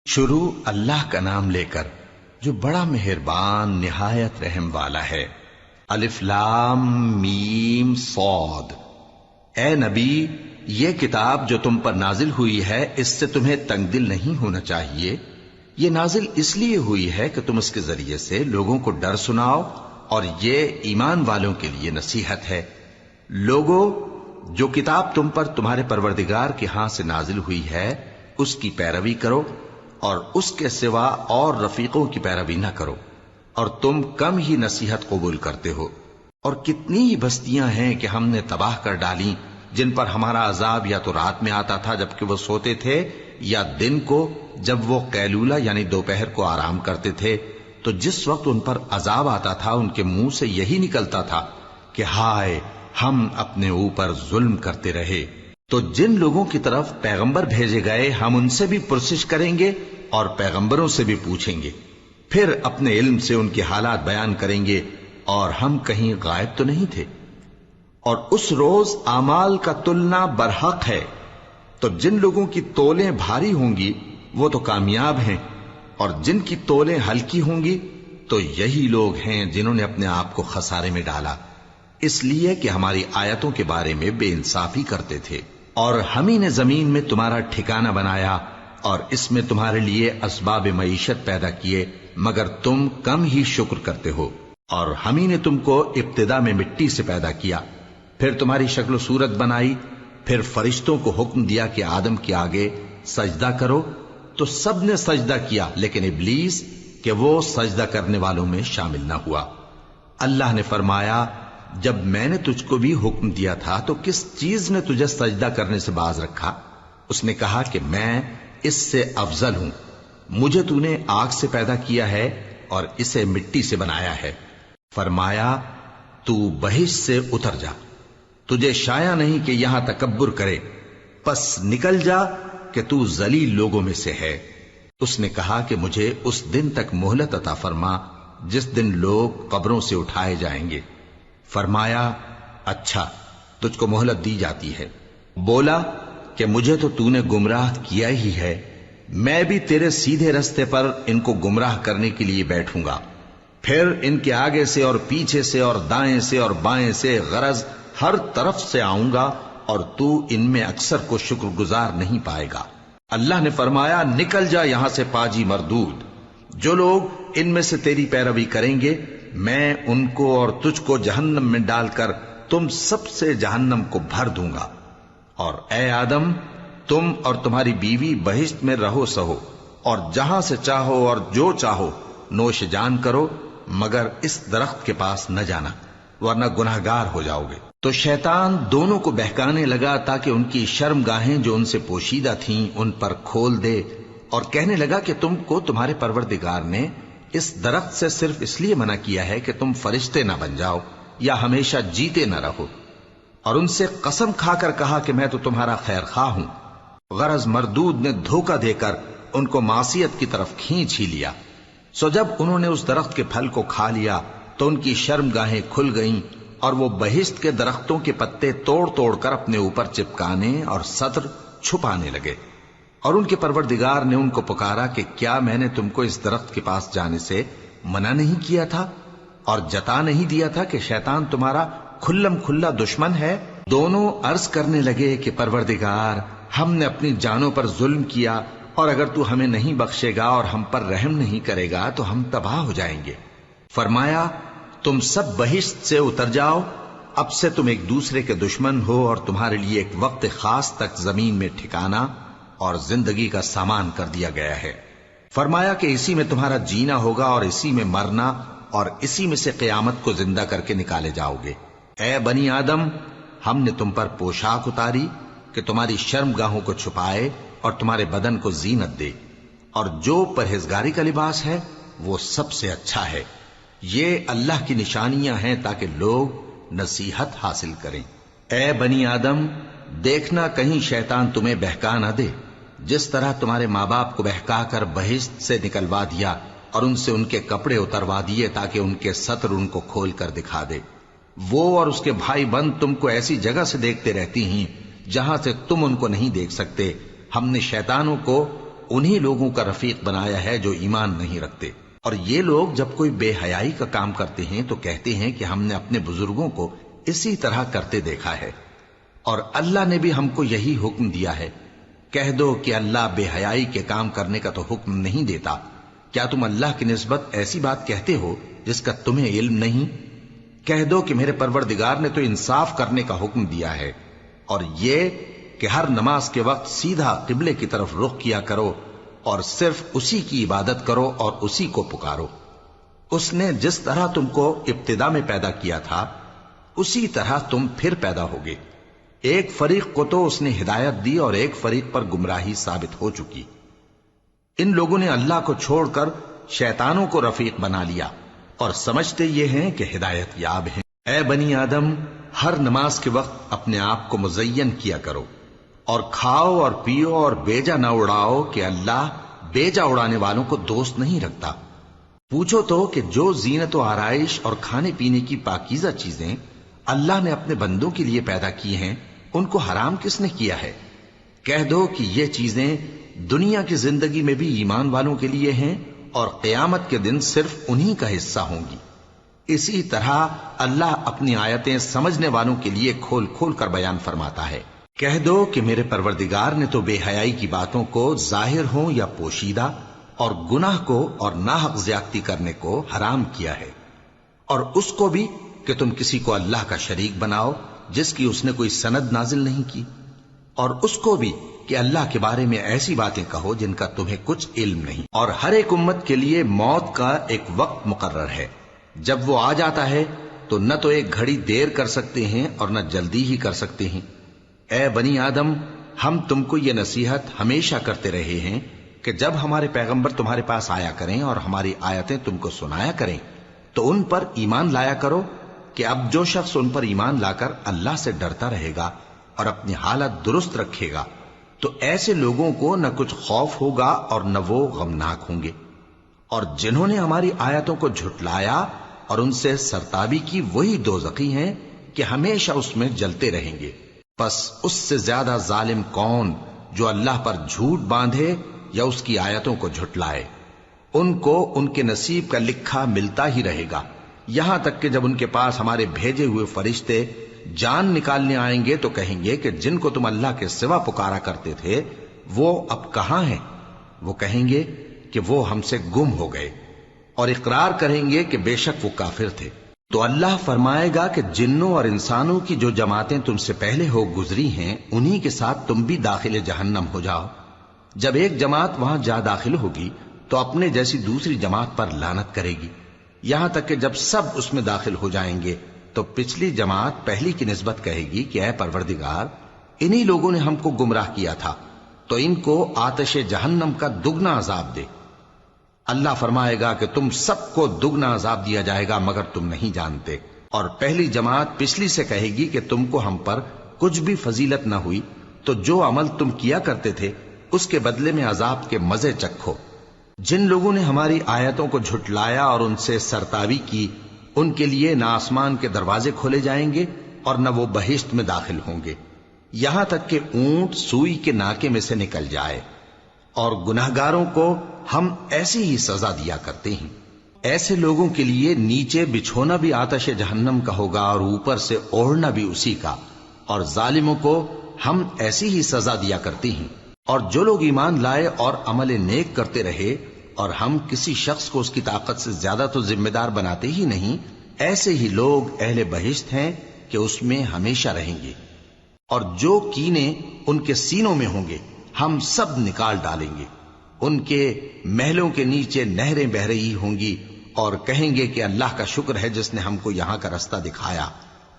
شروع اللہ کا نام لے کر جو بڑا مہربان نہایت رحم والا ہے۔ الف لام میم صاد۔ اے نبی، یہ کتاب جو تم پر نازل ہوئی ہے اس سے تمہیں تنگ دل نہیں ہونا چاہیے۔ یہ نازل اس لیے ہوئی ہے کہ تم اس کے ذریعے سے لوگوں کو ڈر سناؤ، اور یہ ایمان والوں کے لیے نصیحت ہے۔ لوگوں، جو کتاب تم پر تمہارے پروردگار کے ہاں سے نازل ہوئی ہے اس کی پیروی کرو، اور اس کے سوا اور رفیقوں کی پیروی نہ کرو، اور تم کم ہی نصیحت قبول کرتے ہو۔ اور کتنی ہی بستیاں ہیں کہ ہم نے تباہ کر ڈالی جن پر ہمارا عذاب یا تو رات میں آتا تھا جبکہ وہ سوتے تھے، یا دن کو جب وہ قیلولہ یعنی دوپہر کو آرام کرتے تھے، تو جس وقت ان پر عذاب آتا تھا ان کے منہ سے یہی نکلتا تھا کہ ہائے، ہم اپنے اوپر ظلم کرتے رہے۔ تو جن لوگوں کی طرف پیغمبر بھیجے گئے ہم ان سے بھی پرسش کریں گے اور پیغمبروں سے بھی پوچھیں گے، پھر اپنے علم سے ان کے حالات بیان کریں گے، اور ہم کہیں غائب تو نہیں تھے۔ اور اس روز اعمال کا تلنا برحق ہے، تو جن لوگوں کی تولیں بھاری ہوں گی وہ تو کامیاب ہیں، اور جن کی تولیں ہلکی ہوں گی تو یہی لوگ ہیں جنہوں نے اپنے آپ کو خسارے میں ڈالا، اس لیے کہ ہماری آیتوں کے بارے میں بے انصافی کرتے تھے۔ اور ہم ہی نے زمین میں تمہارا ٹھکانہ بنایا اور اس میں تمہارے لیے اسباب معیشت پیدا کیے، مگر تم کم ہی شکر کرتے ہو۔ اور ہم ہی نے تم کو ابتدا میں مٹی سے پیدا کیا، پھر تمہاری شکل و صورت بنائی، پھر فرشتوں کو حکم دیا کہ آدم کے آگے سجدہ کرو، تو سب نے سجدہ کیا لیکن ابلیس کہ وہ سجدہ کرنے والوں میں شامل نہ ہوا۔ اللہ نے فرمایا، جب میں نے تجھ کو بھی حکم دیا تھا تو کس چیز نے تجھے سجدہ کرنے سے باز رکھا؟ اس نے کہا کہ میں اس سے افضل ہوں، مجھے تو نے آگ سے پیدا کیا ہے اور اسے مٹی سے بنایا ہے۔ فرمایا، تو بہشت سے اتر جا، تجھے شایع نہیں کہ یہاں تکبر کرے، پس نکل جا کہ تو ذلیل لوگوں میں سے ہے۔ اس نے کہا کہ مجھے اس دن تک مہلت عطا فرما جس دن لوگ قبروں سے اٹھائے جائیں گے۔ فرمایا، اچھا، تجھ کو مہلت دی جاتی ہے۔ بولا کہ مجھے تو نے گمراہ کیا ہی ہے، میں بھی تیرے سیدھے رستے پر ان کو گمراہ کرنے کے لیے بیٹھوں گا، پھر ان کے آگے سے اور پیچھے سے اور دائیں سے اور بائیں سے، غرض ہر طرف سے آؤں گا، اور تو ان میں اکثر کو شکر گزار نہیں پائے گا۔ اللہ نے فرمایا، نکل جا یہاں سے پاجی مردود، جو لوگ ان میں سے تیری پیروی کریں گے میں ان کو اور تجھ کو جہنم میں ڈال کر تم سب سے جہنم کو بھر دوں گا۔ اور اے آدم، تم اور تمہاری بیوی بہشت میں رہو سہو، اور جہاں سے چاہو اور جو چاہو نوش جان کرو، مگر اس درخت کے پاس نہ جانا ورنہ گناہگار ہو جاؤ گے۔ تو شیطان دونوں کو بہکانے لگا تاکہ ان کی شرم گاہیں جو ان سے پوشیدہ تھیں ان پر کھول دے، اور کہنے لگا کہ تم کو تمہارے پروردگار نے اس درخت سے صرف اس لیے منع کیا ہے کہ تم فرشتے نہ بن جاؤ یا ہمیشہ جیتے نہ رہو۔ اور ان سے قسم کھا کر کہا کہ میں تو تمہارا خیر خواہ ہوں۔ غرض مردود نے دھوکہ دے کر ان کو معصیت کی طرف کھینچ ہی لیا۔ سو جب انہوں نے اس درخت کے پھل کو کھا لیا تو ان کی شرم گاہیں کھل گئیں، اور وہ بہشت کے درختوں کے پتے توڑ توڑ کر اپنے اوپر چپکانے اور سطر چھپانے لگے۔ اور ان کے پروردگار نے ان کو پکارا کہ کیا میں نے تم کو اس درخت کے پاس جانے سے منع نہیں کیا تھا، اور جتا نہیں دیا تھا کہ شیطان تمہارا کھلم کھلا دشمن ہے؟ دونوں عرض کرنے لگے کہ پروردگار، ہم نے اپنی جانوں پر ظلم کیا، اور اگر تو ہمیں نہیں بخشے گا اور ہم پر رحم نہیں کرے گا تو ہم تباہ ہو جائیں گے۔ فرمایا، تم سب بہشت سے اتر جاؤ، اب سے تم ایک دوسرے کے دشمن ہو، اور تمہارے لیے ایک وقت خاص تک زمین میں ٹھکانا اور زندگی کا سامان کر دیا گیا ہے۔ فرمایا کہ اسی میں تمہارا جینا ہوگا اور اسی میں مرنا، اور اسی میں سے قیامت کو زندہ کر کے نکالے جاؤ گے۔ اے بنی آدم، ہم نے تم پر پوشاک اتاری کہ تمہاری شرم گاہوں کو چھپائے اور تمہارے بدن کو زینت دے، اور جو پرہیزگاری کا لباس ہے وہ سب سے اچھا ہے۔ یہ اللہ کی نشانیاں ہیں تاکہ لوگ نصیحت حاصل کریں۔ اے بنی آدم، دیکھنا کہیں شیطان تمہیں بہکا نہ دے، جس طرح تمہارے ماں باپ کو بہکا کر بہشت سے نکلوا دیا اور ان سے ان کے کپڑے اتروا دیے تاکہ ان کے سطر ان کو کھول کر دکھا دے۔ وہ اور اس کے بھائی بند تم کو ایسی جگہ سے دیکھتے رہتی ہیں جہاں سے تم ان کو نہیں دیکھ سکتے۔ ہم نے شیطانوں کو انہی لوگوں کا رفیق بنایا ہے جو ایمان نہیں رکھتے۔ اور یہ لوگ جب کوئی بے حیائی کا کام کرتے ہیں تو کہتے ہیں کہ ہم نے اپنے بزرگوں کو اسی طرح کرتے دیکھا ہے، اور اللہ نے بھی ہم کو یہی حکم دیا ہے۔ کہہ دو کہ اللہ بے حیائی کے کام کرنے کا تو حکم نہیں دیتا، کیا تم اللہ کی نسبت ایسی بات کہتے ہو جس کا تمہیں علم نہیں؟ کہہ دو کہ میرے پروردگار نے تو انصاف کرنے کا حکم دیا ہے، اور یہ کہ ہر نماز کے وقت سیدھا قبلے کی طرف رخ کیا کرو اور صرف اسی کی عبادت کرو اور اسی کو پکارو۔ اس نے جس طرح تم کو ابتدا میں پیدا کیا تھا اسی طرح تم پھر پیدا ہوگے۔ ایک فریق کو تو اس نے ہدایت دی اور ایک فریق پر گمراہی ثابت ہو چکی۔ ان لوگوں نے اللہ کو چھوڑ کر شیطانوں کو رفیق بنا لیا اور سمجھتے یہ ہیں کہ ہدایت یاب ہیں۔ اے بنی آدم، ہر نماز کے وقت اپنے آپ کو مزین کیا کرو، اور کھاؤ اور پیو اور بیجا نہ اڑاؤ کہ اللہ بیجا اڑانے والوں کو دوست نہیں رکھتا۔ پوچھو تو کہ جو زینت و آرائش اور کھانے پینے کی پاکیزہ چیزیں اللہ نے اپنے بندوں کے لیے پیدا کی ہیں ان کو حرام کس نے کیا ہے؟ کہہ دو کہ یہ چیزیں دنیا کی زندگی میں بھی ایمان والوں کے لیے ہیں اور قیامت کے دن صرف انہی کا حصہ ہوں گی۔ اسی طرح اللہ اپنی آیتیں سمجھنے والوں کے لیے کھول کھول کر بیان فرماتا ہے۔ کہہ دو کہ میرے پروردگار نے تو بے حیائی کی باتوں کو ظاہر ہوں یا پوشیدہ اور گناہ کو اور ناحق زیادتی کرنے کو حرام کیا ہے، اور اس کو بھی کہ تم کسی کو اللہ کا شریک بناؤ جس کی اس نے کوئی سند نازل نہیں کی، اور اس کو بھی کہ اللہ کے بارے میں ایسی باتیں کہو جن کا تمہیں کچھ علم نہیں۔ اور ہر ایک امت کے لیے موت کا ایک وقت مقرر ہے، جب وہ آ جاتا ہے تو نہ تو ایک گھڑی دیر کر سکتے ہیں اور نہ جلدی ہی کر سکتے ہیں۔ اے بنی آدم، ہم تم کو یہ نصیحت ہمیشہ کرتے رہے ہیں کہ جب ہمارے پیغمبر تمہارے پاس آیا کریں اور ہماری آیتیں تم کو سنایا کریں تو ان پر ایمان لایا کرو، کہ اب جو شخص ان پر ایمان لا کر اللہ سے ڈرتا رہے گا اور اپنی حالت درست رکھے گا تو ایسے لوگوں کو نہ کچھ خوف ہوگا اور نہ وہ غمناک ہوں گے۔ اور جنہوں نے ہماری آیتوں کو جھٹلایا اور ان سے سرتابی کی وہی دوزخی ہیں کہ ہمیشہ اس میں جلتے رہیں گے۔ پس اس سے زیادہ ظالم کون جو اللہ پر جھوٹ باندھے یا اس کی آیتوں کو جھٹلائے؟ ان کو ان کے نصیب کا لکھا ملتا ہی رہے گا، یہاں تک کہ جب ان کے پاس ہمارے بھیجے ہوئے فرشتے جان نکالنے آئیں گے تو کہیں گے کہ جن کو تم اللہ کے سوا پکارا کرتے تھے وہ اب کہاں ہیں؟ وہ کہیں گے کہ وہ ہم سے گم ہو گئے، اور اقرار کریں گے کہ بے شک وہ کافر تھے۔ تو اللہ فرمائے گا کہ جنوں اور انسانوں کی جو جماعتیں تم سے پہلے ہو گزری ہیں انہی کے ساتھ تم بھی داخل جہنم ہو جاؤ۔ جب ایک جماعت وہاں جا داخل ہوگی تو اپنے جیسی دوسری جماعت پر لعنت کرے گی، یہاں تک کہ جب سب اس میں داخل ہو جائیں گے تو پچھلی جماعت پہلی کی نسبت کہے گی کہ اے پروردگار، انہی لوگوں نے ہم کو گمراہ کیا تھا، تو ان کو آتش جہنم کا دگنا عذاب دے۔ اللہ فرمائے گا کہ تم سب کو دگنا عذاب دیا جائے گا مگر تم نہیں جانتے۔ اور پہلی جماعت پچھلی سے کہے گی کہ تم کو ہم پر کچھ بھی فضیلت نہ ہوئی، تو جو عمل تم کیا کرتے تھے اس کے بدلے میں عذاب کے مزے چکھو۔ جن لوگوں نے ہماری آیتوں کو جھٹلایا اور ان سے سرتابی کی ان کے لیے نہ آسمان کے دروازے کھولے جائیں گے اور نہ وہ بہشت میں داخل ہوں گے، یہاں تک کہ اونٹ سوئی کے ناکے میں سے نکل جائے۔ اور گناہگاروں کو ہم ایسی ہی سزا دیا کرتے ہیں۔ ایسے لوگوں کے لیے نیچے بچھونا بھی آتش جہنم کا ہوگا اور اوپر سے اوڑھنا بھی اسی کا، اور ظالموں کو ہم ایسی ہی سزا دیا کرتے ہیں۔ اور جو لوگ ایمان لائے اور عمل نیک کرتے رہے اور ہم کسی شخص کو اس کی طاقت سے زیادہ تو ذمہ دار بناتے ہی نہیں، ایسے ہی لوگ اہل بہشت ہیں کہ اس میں ہمیشہ رہیں گے۔ اور جو کینے ان کے سینوں میں ہوں گے ہم سب نکال ڈالیں گے، ان کے محلوں کے نیچے نہریں بہ رہی ہوں گی، اور کہیں گے کہ اللہ کا شکر ہے جس نے ہم کو یہاں کا رستہ دکھایا،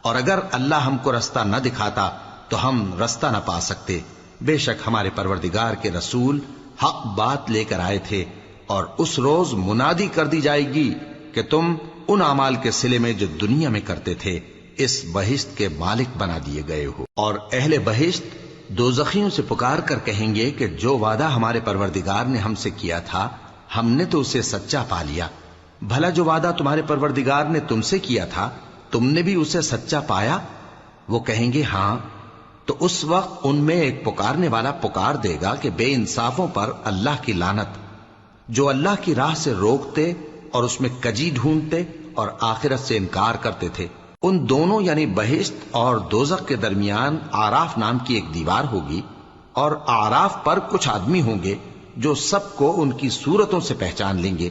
اور اگر اللہ ہم کو رستہ نہ دکھاتا تو ہم رستہ نہ پا سکتے۔ بے شک ہمارے پروردگار کے رسول حق بات لے کر آئے تھے، اور اس روز منادی کر دی جائے گی کہ تم ان اعمال کے صلے میں جو دنیا میں کرتے تھے اس بہشت کے مالک بنا دیے گئے ہو۔ اور اہل بہشت دوزخیوں سے پکار کر کہیں گے کہ جو وعدہ ہمارے پروردگار نے ہم سے کیا تھا ہم نے تو اسے سچا پا لیا، بھلا جو وعدہ تمہارے پروردگار نے تم سے کیا تھا تم نے بھی اسے سچا پایا؟ وہ کہیں گے ہاں۔ تو اس وقت ان میں ایک پکارنے والا پکار دے گا کہ بے انصافوں پر اللہ کی لعنت، جو اللہ کی راہ سے روکتے اور اس میں کجی ڈھونڈتے اور آخرت سے انکار کرتے تھے۔ ان دونوں یعنی بہشت اور دوزخ کے درمیان آراف نام کی ایک دیوار ہوگی، اور آراف پر کچھ آدمی ہوں گے جو سب کو ان کی صورتوں سے پہچان لیں گے،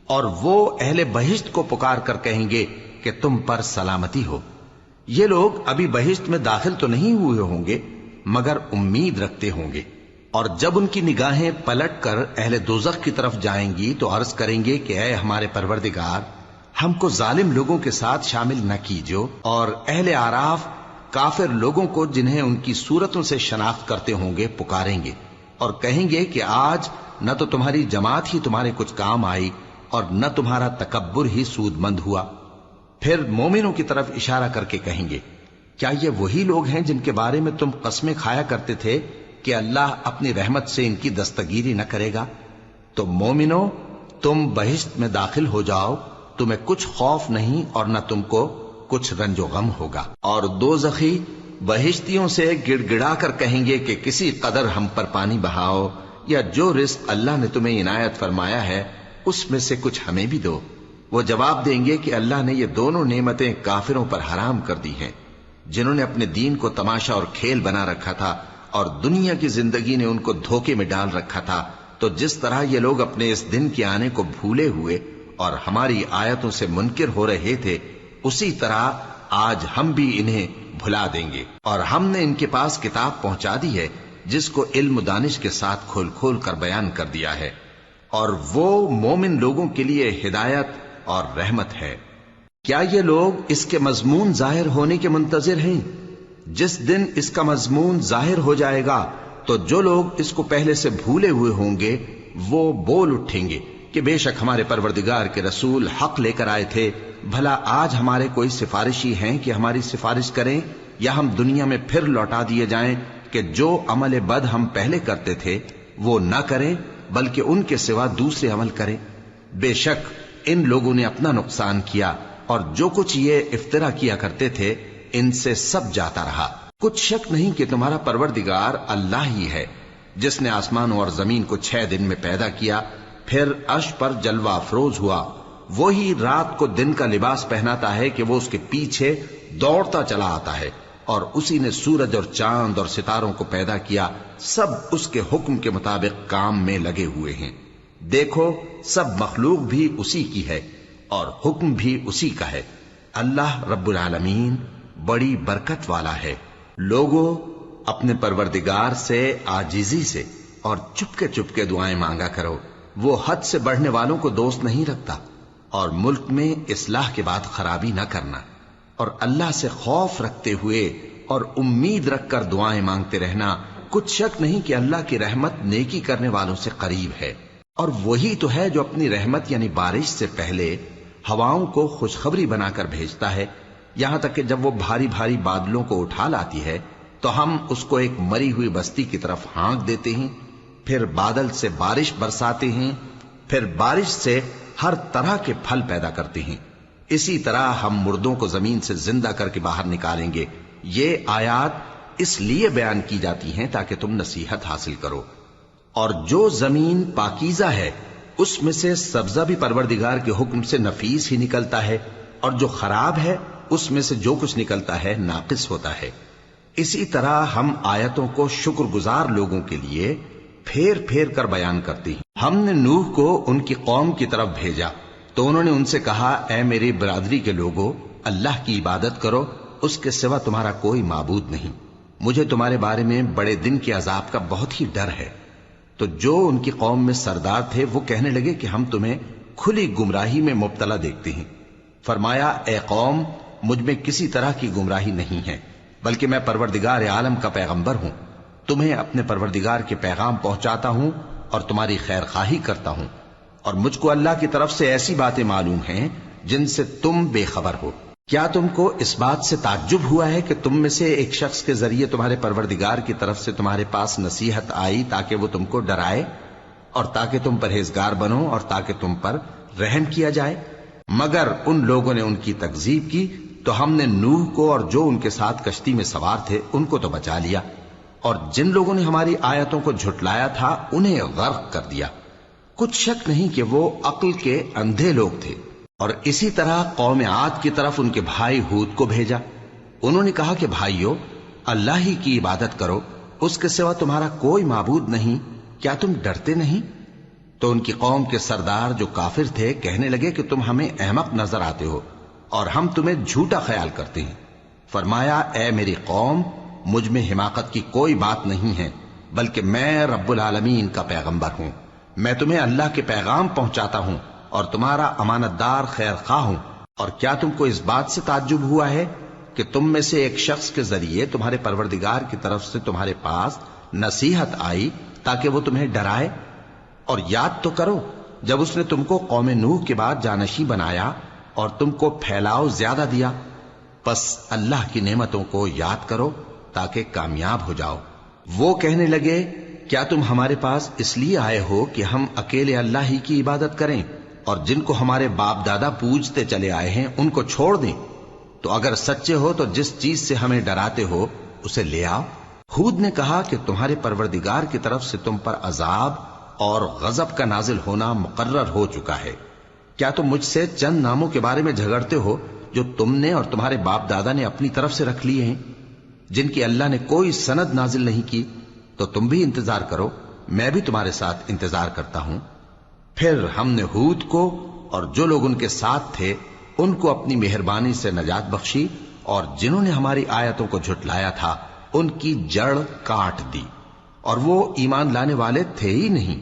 اور وہ اہل بہشت کو پکار کر کہیں گے کہ تم پر سلامتی ہو۔ یہ لوگ ابھی بہشت میں داخل تو نہیں ہوئے ہوں گے مگر امید رکھتے ہوں گے، اور جب ان کی نگاہیں پلٹ کر اہل دوزخ کی طرف جائیں گی تو عرض کریں گے کہ اے ہمارے پروردگار، ہم کو ظالم لوگوں کے ساتھ شامل نہ کیجو۔ اور اہل آراف کافر لوگوں کو جنہیں ان کی صورتوں سے شناخت کرتے ہوں گے پکاریں گے اور کہیں گے کہ آج نہ تو تمہاری جماعت ہی تمہارے کچھ کام آئی اور نہ تمہارا تکبر ہی سود مند ہوا۔ پھر مومنوں کی طرف اشارہ کر کے کہیں گے، کیا یہ وہی لوگ ہیں جن کے بارے میں تم قسمیں کھایا کرتے تھے کہ اللہ اپنی رحمت سے ان کی دستگیری نہ کرے گا؟ تو مومنوں، تم بہشت میں داخل ہو جاؤ، تمہیں کچھ خوف نہیں اور نہ تم کو کچھ رنج و غم ہوگا۔ اور دوزخی بہشتیوں سے گڑ گڑا کر کہیں گے کہ کسی قدر ہم پر پانی بہاؤ، یا جو رزق اللہ نے تمہیں عنایت فرمایا ہے اس میں سے کچھ ہمیں بھی دو۔ وہ جواب دیں گے کہ اللہ نے یہ دونوں نعمتیں کافروں پر حرام کر دی ہیں، جنہوں نے اپنے دین کو تماشا اور کھیل بنا رکھا تھا اور دنیا کی زندگی نے ان کو دھوکے میں ڈال رکھا تھا۔ تو جس طرح یہ لوگ اپنے اس دن کے آنے کو بھولے ہوئے اور ہماری آیتوں سے منکر ہو رہے تھے، اسی طرح آج ہم بھی انہیں بھلا دیں گے۔ اور ہم نے ان کے پاس کتاب پہنچا دی ہے جس کو علم و دانش کے ساتھ کھول کھول کر بیان کر دیا ہے، اور وہ مومن لوگوں کے لیے ہدایت اور رحمت ہے۔ کیا یہ لوگ اس کے مضمون ظاہر ہونے کے منتظر ہیں؟ جس دن اس کا مضمون ظاہر ہو جائے گا تو جو لوگ اس کو پہلے سے بھولے ہوئے ہوں گے وہ بول اٹھیں گے کہ بے شک ہمارے پروردگار کے رسول حق لے کر آئے تھے، بھلا آج ہمارے کوئی سفارشی ہیں کہ ہماری سفارش کریں، یا ہم دنیا میں پھر لوٹا دیے جائیں کہ جو عمل بد ہم پہلے کرتے تھے وہ نہ کریں بلکہ ان کے سوا دوسرے عمل کریں۔ بے شک ان لوگوں نے اپنا نقصان کیا، اور جو کچھ یہ افترا کیا کرتے تھے ان سے سب جاتا رہا۔ کچھ شک نہیں کہ تمہارا پروردگار اللہ ہی ہے جس نے آسمانوں اور زمین کو 6 دن میں پیدا کیا، پھر عرش پر جلوہ افروز ہوا۔ وہی رات کو دن کا لباس پہناتا ہے کہ وہ اس کے پیچھے دوڑتا چلا آتا ہے، اور اسی نے سورج اور چاند اور ستاروں کو پیدا کیا، سب اس کے حکم کے مطابق کام میں لگے ہوئے ہیں۔ دیکھو سب مخلوق بھی اسی کی ہے اور حکم بھی اسی کا ہے۔ اللہ رب العالمین بڑی برکت والا ہے۔ لوگوں، اپنے پروردگار سے عاجزی سے اور چپ کے دعائیں مانگا کرو، وہ حد سے بڑھنے والوں کو دوست نہیں رکھتا، اور ملک میں اصلاح کے بعد خرابی نہ کرنا، اور اللہ سے خوف رکھتے ہوئے اور امید رکھ کر دعائیں مانگتے رہنا۔ کچھ شک نہیں کہ اللہ کی رحمت نیکی کرنے والوں سے قریب ہے، اور وہی تو ہے جو اپنی رحمت یعنی بارش سے پہلے ہواؤں کو خوشخبری بنا کر بھیجتا ہے، یہاں تک کہ جب وہ بھاری بھاری بادلوں کو اٹھا لاتی ہے تو ہم اس کو ایک مری ہوئی بستی کی طرف ہانک دیتے ہیں، پھر بادل سے بارش برساتے ہیں، پھر بارش سے ہر طرح کے پھل پیدا کرتے ہیں۔ اسی طرح ہم مردوں کو زمین سے زندہ کر کے باہر نکالیں گے۔ یہ آیات اس لیے بیان کی جاتی ہیں تاکہ تم نصیحت حاصل کرو۔ اور جو زمین پاکیزہ ہے اس میں سے سبزہ بھی پروردگار کے حکم سے نفیس ہی نکلتا ہے، اور جو خراب ہے اس میں سے جو کچھ نکلتا ہے ناقص ہوتا ہے۔ اسی طرح ہم آیتوں کو شکر گزار لوگوں کے لیے پھیر پھیر کر بیان کرتے ہیں۔ ہم نے نوح کو ان کی قوم کی طرف بھیجا تو انہوں نے ان سے کہا، اے میری برادری کے لوگوں، اللہ کی عبادت کرو، اس کے سوا تمہارا کوئی معبود نہیں۔ مجھے تمہارے بارے میں بڑے دن کے عذاب کا بہت ہی ڈر ہے۔ تو جو ان کی قوم میں سردار تھے وہ کہنے لگے کہ ہم تمہیں کھلی گمراہی میں مبتلا دیکھتے ہیں۔ فرمایا، اے قوم، مجھ میں کسی طرح کی گمراہی نہیں ہے، بلکہ میں پروردگار عالم کا پیغمبر ہوں، تمہیں اپنے پروردگار کے پیغام پہنچاتا ہوں اور تمہاری خیر خواہی کرتا ہوں، اور مجھ کو اللہ کی طرف سے ایسی باتیں معلوم ہیں جن سے تم بے خبر ہو۔ کیا تم کو اس بات سے تعجب ہوا ہے کہ تم میں سے ایک شخص کے ذریعے تمہارے پروردگار کی طرف سے تمہارے پاس نصیحت آئی تاکہ وہ تم کو ڈرائے اور تاکہ تم پرہیزگار بنو اور تاکہ تم پر رحم کیا جائے؟ مگر ان لوگوں نے ان کی تکذیب کی تو ہم نے نوح کو اور جو ان کے ساتھ کشتی میں سوار تھے ان کو تو بچا لیا، اور جن لوگوں نے ہماری آیتوں کو جھٹلایا تھا انہیں غرق کر دیا۔ کچھ شک نہیں کہ وہ عقل کے اندھے لوگ تھے۔ اور اسی طرح قوم عاد کی طرف ان کے بھائی ہود کو بھیجا۔ انہوں نے کہا کہ بھائیو، اللہ ہی کی عبادت کرو، اس کے سوا تمہارا کوئی معبود نہیں، کیا تم ڈرتے نہیں؟ تو ان کی قوم کے سردار جو کافر تھے کہنے لگے کہ تم ہمیں احمق نظر آتے ہو اور ہم تمہیں جھوٹا خیال کرتے ہیں۔ فرمایا، اے میری قوم، مجھ میں حماقت کی کوئی بات نہیں ہے، بلکہ میں رب العالمین کا پیغمبر ہوں۔ میں تمہیں اللہ کے پیغام پہنچاتا ہوں اور تمہارا امانت دار خیر خواہ ہوں۔ اور کیا تم کو اس بات سے تعجب ہوا ہے کہ تم میں سے ایک شخص کے ذریعے تمہارے پروردگار کی طرف سے تمہارے پاس نصیحت آئی تاکہ وہ تمہیں ڈرائے؟ اور یاد تو کرو جب اس نے تم کو قوم نوح کے بعد جانشین بنایا اور تم کو پھیلاؤ زیادہ دیا۔ پس اللہ کی نعمتوں کو یاد کرو تاکہ کامیاب ہو جاؤ۔ وہ کہنے لگے، کیا تم ہمارے پاس اس لیے آئے ہو کہ ہم اکیلے اللہ ہی کی عبادت کریں اور جن کو ہمارے باپ دادا پوجتے چلے آئے ہیں ان کو چھوڑ دیں؟ تو اگر سچے ہو تو جس چیز سے ہمیں ڈراتے ہو اسے لے آؤ۔ ہود نے کہا کہ تمہارے پروردگار کی طرف سے تم پر عذاب اور غضب کا نازل ہونا مقرر ہو چکا ہے۔ کیا تم مجھ سے چند ناموں کے بارے میں جھگڑتے ہو جو تم نے اور تمہارے باپ دادا نے اپنی طرف سے رکھ لیے ہیں، جن کی اللہ نے کوئی سند نازل نہیں کی؟ تو تم بھی انتظار کرو، میں بھی تمہارے ساتھ انتظار کرتا ہوں۔ پھر ہم نے ہود کو اور جو لوگ ان کے ساتھ تھے ان کو اپنی مہربانی سے نجات بخشی، اور جنہوں نے ہماری آیتوں کو جھٹلایا تھا ان کی جڑ کاٹ دی، اور وہ ایمان لانے والے تھے ہی نہیں۔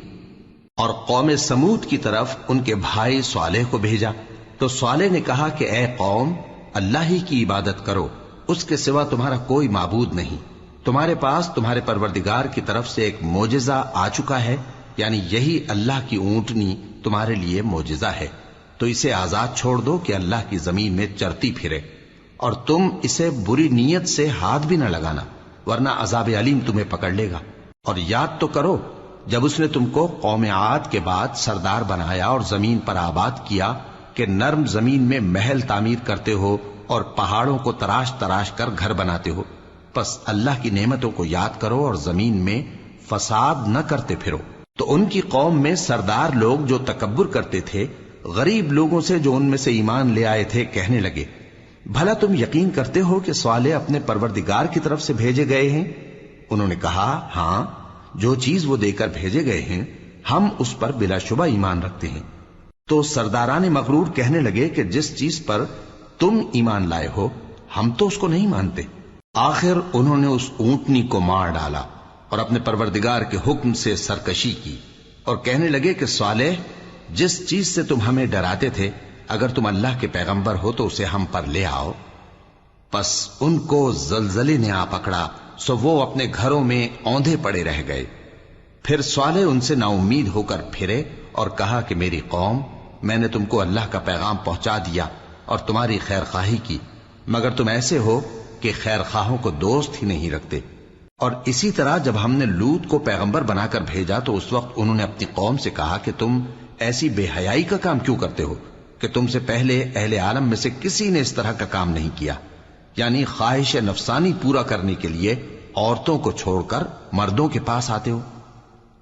اور قوم سمود کی طرف ان کے بھائی صالح کو بھیجا، تو صالح نے کہا کہ اے قوم، اللہ ہی کی عبادت کرو، اس کے سوا تمہارا کوئی معبود نہیں۔ تمہارے پاس تمہارے پروردگار کی طرف سے ایک معجزہ آ چکا ہے، یعنی یہی اللہ کی اونٹنی تمہارے لیے معجزہ ہے، تو اسے آزاد چھوڑ دو کہ اللہ کی زمین میں چرتی پھرے، اور تم اسے بری نیت سے ہاتھ بھی نہ لگانا، ورنہ عذاب علیم تمہیں پکڑ لے گا۔ اور یاد تو کرو جب اس نے تم کو قوم عاد کے بعد سردار بنایا اور زمین پر آباد کیا کہ نرم زمین میں محل تعمیر کرتے ہو اور پہاڑوں کو تراش تراش کر گھر بناتے ہو۔ پس اللہ کی نعمتوں کو یاد کرو اور زمین میں فساد نہ کرتے پھرو۔ تو ان کی قوم میں سردار لوگ جو تکبر کرتے تھے غریب لوگوں سے جو ان میں سے ایمان لے آئے تھے کہنے لگے، بھلا تم یقین کرتے ہو کہ صالح اپنے پروردگار کی طرف سے بھیجے گئے ہیں؟ انہوں نے کہا، ہاں، جو چیز وہ دے کر بھیجے گئے ہیں ہم اس پر بلا شبہ ایمان رکھتے ہیں۔ تو سرداران مغرور کہنے لگے کہ جس چیز پر تم ایمان لائے ہو ہم تو اس کو نہیں مانتے۔ آخر انہوں نے اس اونٹنی کو مار ڈالا اور اپنے پروردگار کے حکم سے سرکشی کی، اور کہنے لگے کہ صالح، جس چیز سے تم ہمیں ڈراتے تھے اگر تم اللہ کے پیغمبر ہو تو اسے ہم پر لے آؤ۔ پس ان کو زلزلے نے آ پکڑا، سو وہ اپنے گھروں میں اوندھے پڑے رہ گئے۔ پھر صالح ان سے نا امید ہو کر پھرے اور کہا کہ میری قوم، میں نے تم کو اللہ کا پیغام پہنچا دیا اور تمہاری خیر خواہی کی، مگر تم ایسے ہو کہ خیر خواہوں کو دوست ہی نہیں رکھتے۔ اور اسی طرح جب ہم نے لوط کو پیغمبر بنا کر بھیجا تو اس وقت انہوں نے اپنی قوم سے کہا کہ تم ایسی بے حیائی کا کام کیوں کرتے ہو کہ تم سے پہلے اہل عالم میں سے کسی نے اس طرح کا کام نہیں کیا، یعنی خواہش نفسانی پورا کرنے کے لیے عورتوں کو چھوڑ کر مردوں کے پاس آتے ہو۔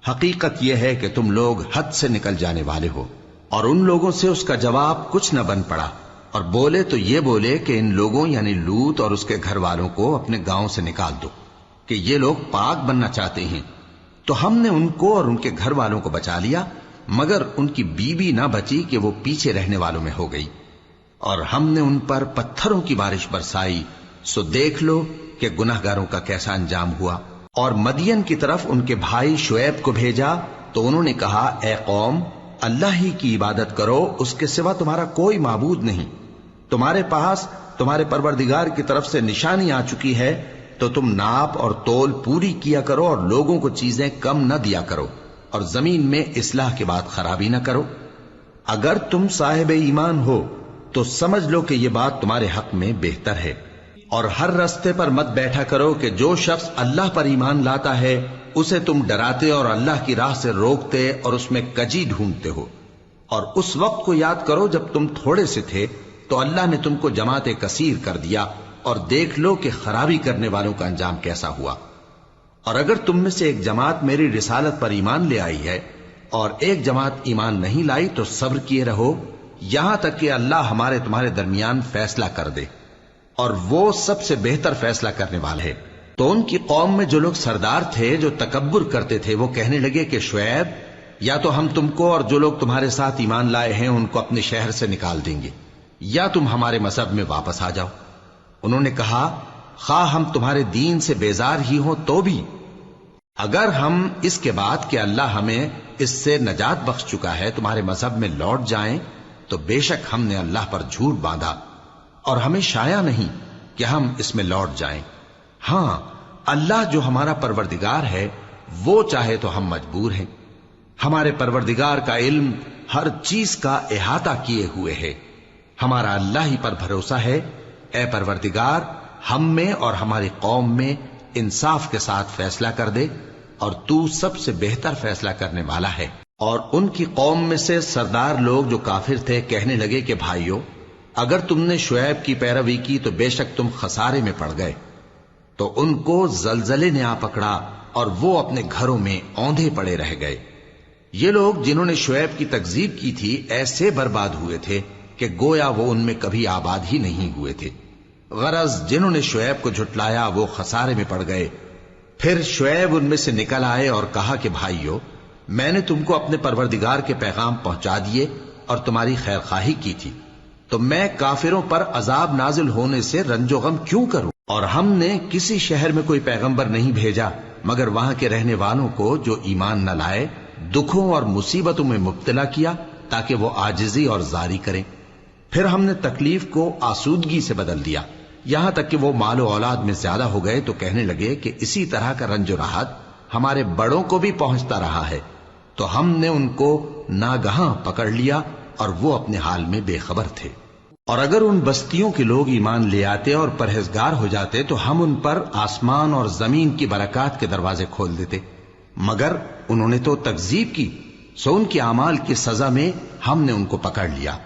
حقیقت یہ ہے کہ تم لوگ حد سے نکل جانے والے ہو۔ اور ان لوگوں سے اس کا جواب کچھ نہ بن پڑا، اور بولے تو یہ بولے کہ ان لوگوں یعنی لوط اور اس کے گھر والوں کو اپنے گاؤں سے نکال دو کہ یہ لوگ پاک بننا چاہتے ہیں۔ تو ہم نے ان کو اور ان کے گھر والوں کو بچا لیا، مگر ان کی بیوی نہ بچی کہ وہ پیچھے رہنے والوں میں ہو گئی، اور ہم نے ان پر پتھروں کی بارش برسائی، سو دیکھ لو کہ گناہگاروں کا کیسا انجام ہوا۔ اور مدین کی طرف ان کے بھائی شعیب کو بھیجا تو انہوں نے کہا، اے قوم، اللہ ہی کی عبادت کرو، اس کے سوا تمہارا کوئی معبود نہیں۔ تمہارے پاس تمہارے پروردگار کی طرف سے نشانی آ چکی ہے، تو تم ناپ اور تول پوری کیا کرو اور لوگوں کو چیزیں کم نہ دیا کرو، اور زمین میں اصلاح کے بعد خرابی نہ کرو۔ اگر تم صاحب ایمان ہو تو سمجھ لو کہ یہ بات تمہارے حق میں بہتر ہے، اور ہر رستے پر مت بیٹھا کرو کہ جو شخص اللہ پر ایمان لاتا ہے اسے تم ڈراتے اور اللہ کی راہ سے روکتے اور اس میں کجی ڈھونڈتے ہو۔ اور اس وقت کو یاد کرو جب تم تھوڑے سے تھے تو تو اللہ نے تم کو جماعت کثیر کر دیا، اور دیکھ لو کہ خرابی کرنے والوں کا انجام کیسا ہوا۔ اور اگر تم میں سے ایک جماعت میری رسالت پر ایمان لے آئی ہے اور ایک جماعت ایمان نہیں لائی تو صبر کیے رہو یہاں تک کہ اللہ ہمارے تمہارے درمیان فیصلہ کر دے، اور وہ سب سے بہتر فیصلہ کرنے والا ہے۔ تو ان کی قوم میں جو لوگ سردار تھے، جو تکبر کرتے تھے، وہ کہنے لگے کہ شعیب، یا تو ہم تم کو اور جو لوگ تمہارے ساتھ ایمان لائے ہیں ان کو اپنے شہر سے نکال دیں گے، یا تم ہمارے مذہب میں واپس آ جاؤ۔ انہوں نے کہا، خواہ ہم تمہارے دین سے بیزار ہی ہوں تو بھی، اگر ہم اس کے بعد کہ اللہ ہمیں اس سے نجات بخش چکا ہے تمہارے مذہب میں لوٹ جائیں تو بے شک ہم نے اللہ پر جھوٹ باندھا، اور ہمیں شایع نہیں کہ ہم اس میں لوٹ جائیں۔ ہاں، اللہ جو ہمارا پروردگار ہے وہ چاہے تو ہم مجبور ہیں۔ ہمارے پروردگار کا علم ہر چیز کا احاطہ کیے ہوئے ہے۔ ہمارا اللہ ہی پر بھروسہ ہے۔ اے پروردگار، ہم میں اور ہماری قوم میں انصاف کے ساتھ فیصلہ کر دے، اور تو سب سے بہتر فیصلہ کرنے والا ہے۔ اور ان کی قوم میں سے سردار لوگ جو کافر تھے کہنے لگے کہ بھائیو، اگر تم نے شعیب کی پیروی کی تو بے شک تم خسارے میں پڑ گئے۔ تو ان کو زلزلے نے آ پکڑا اور وہ اپنے گھروں میں اوندھے پڑے رہ گئے۔ یہ لوگ جنہوں نے شعیب کی تکذیب کی تھی ایسے برباد ہوئے تھے کہ گویا وہ ان میں کبھی آباد ہی نہیں ہوئے تھے۔ غرض جنہوں نے شعیب کو جھٹلایا وہ خسارے میں پڑ گئے۔ پھر شعیب ان میں سے نکل آئے اور کہا کہ بھائیو، میں نے تم کو اپنے پروردگار کے پیغام پہنچا دیے اور تمہاری خیر خواہی کی تھی، تو میں کافروں پر عذاب نازل ہونے سے رنج و غم کیوں کروں؟ اور ہم نے کسی شہر میں کوئی پیغمبر نہیں بھیجا مگر وہاں کے رہنے والوں کو جو ایمان نہ لائے دکھوں اور مصیبتوں میں مبتلا کیا تاکہ وہ عاجزی اور زاری کریں۔ پھر ہم نے تکلیف کو آسودگی سے بدل دیا، یہاں تک کہ وہ مال و اولاد میں زیادہ ہو گئے تو کہنے لگے کہ اسی طرح کا رنج و راحت ہمارے بڑوں کو بھی پہنچتا رہا ہے۔ تو ہم نے ان کو ناگہاں پکڑ لیا اور وہ اپنے حال میں بے خبر تھے۔ اور اگر ان بستیوں کے لوگ ایمان لے آتے اور پرہیزگار ہو جاتے تو ہم ان پر آسمان اور زمین کی برکات کے دروازے کھول دیتے، مگر انہوں نے تو تکذیب کی، سو ان کے اعمال کی سزا میں ہم نے ان کو پکڑ لیا۔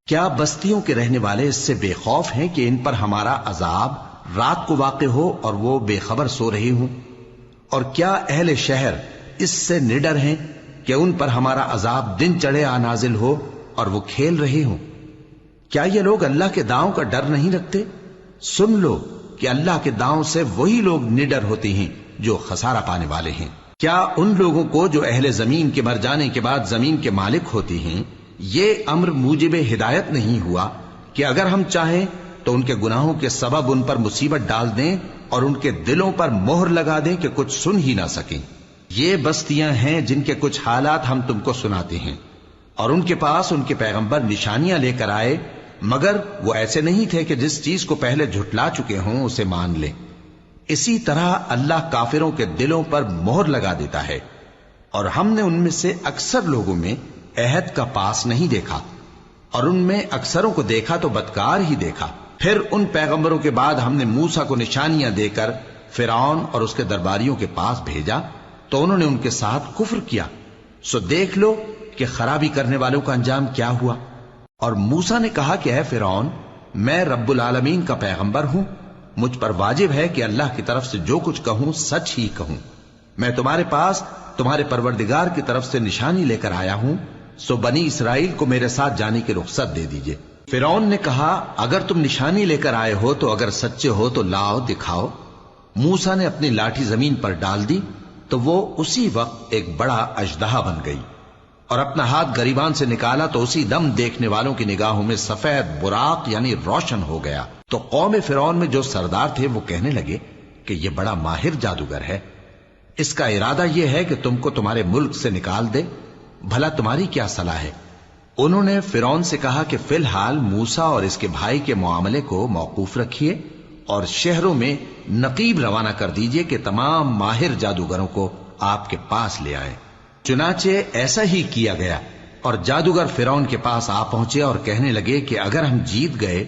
کیا بستیوں کے رہنے والے اس سے بے خوف ہیں کہ ان پر ہمارا عذاب رات کو واقع ہو اور وہ بے خبر سو رہے ہوں؟ اور کیا اہل شہر اس سے نڈر ہیں کہ ان پر ہمارا عذاب دن چڑھے آ نازل ہو اور وہ کھیل رہے ہوں؟ کیا یہ لوگ اللہ کے داؤں کا ڈر نہیں رکھتے؟ سن لو کہ اللہ کے داؤں سے وہی لوگ نڈر ہوتے ہیں جو خسارہ پانے والے ہیں۔ کیا ان لوگوں کو جو اہل زمین کے مر جانے کے بعد زمین کے مالک ہوتے ہیں یہ امر موجب ہدایت نہیں ہوا کہ اگر ہم چاہیں تو ان کے گناہوں کے سبب ان پر مصیبت ڈال دیں اور ان کے دلوں پر مہر لگا دیں کہ کچھ سن ہی نہ سکیں؟ یہ بستیاں ہیں جن کے کچھ حالات ہم تم کو سناتے ہیں، اور ان کے پاس ان کے پیغمبر نشانیاں لے کر آئے، مگر وہ ایسے نہیں تھے کہ جس چیز کو پہلے جھٹلا چکے ہوں اسے مان لیں۔ اسی طرح اللہ کافروں کے دلوں پر مہر لگا دیتا ہے، اور ہم نے ان میں سے اکثر لوگوں میں عہد کا پاس نہیں دیکھا، اور ان میں اکثروں کو دیکھا تو بدکار ہی دیکھا۔ پھر ان پیغمبروں کے بعد ہم نے موسیٰ کو نشانیاں دے کر فرعون اور اس کے درباریوں کے پاس بھیجا تو انہوں نے ان کے ساتھ کفر کیا، سو دیکھ لو کہ خرابی کرنے والوں کا انجام کیا ہوا۔ اور موسیٰ نے کہا کہ اے فرعون، میں رب العالمین کا پیغمبر ہوں، مجھ پر واجب ہے کہ اللہ کی طرف سے جو کچھ کہوں سچ ہی کہوں۔ میں تمہارے پاس تمہارے پروردگار کی طرف سے نشانی لے کر آیا ہوں، سو بنی اسرائیل کو میرے ساتھ جانے کی رخصت دے دیجئے۔ فرعون نے کہا، اگر تم نشانی لے کر آئے ہو تو اگر سچے ہو تو لاؤ دکھاؤ۔ موسیٰ نے اپنی لاٹھی زمین پر ڈال دی تو وہ اسی وقت ایک بڑا اژدہا بن گئی، اور اپنا ہاتھ گریبان سے نکالا تو اسی دم دیکھنے والوں کی نگاہوں میں سفید براق یعنی روشن ہو گیا۔ تو قوم فرعون میں جو سردار تھے وہ کہنے لگے کہ یہ بڑا ماہر جادوگر ہے، اس کا ارادہ یہ ہے کہ تم کو تمہارے ملک سے نکال دے، بھلا تمہاری کیا صلاح ہے؟ انہوں نے فرعون سے کہا کہ فی الحال موسیٰ اور اس کے بھائی کے معاملے کو موقوف رکھیے اور شہروں میں نقیب روانہ کر دیجئے کہ تمام ماہر جادوگروں کو آپ کے پاس لے آئیں۔ چنانچہ ایسا ہی کیا گیا، اور جادوگر فرعون کے پاس آ پہنچے اور کہنے لگے کہ اگر ہم جیت گئے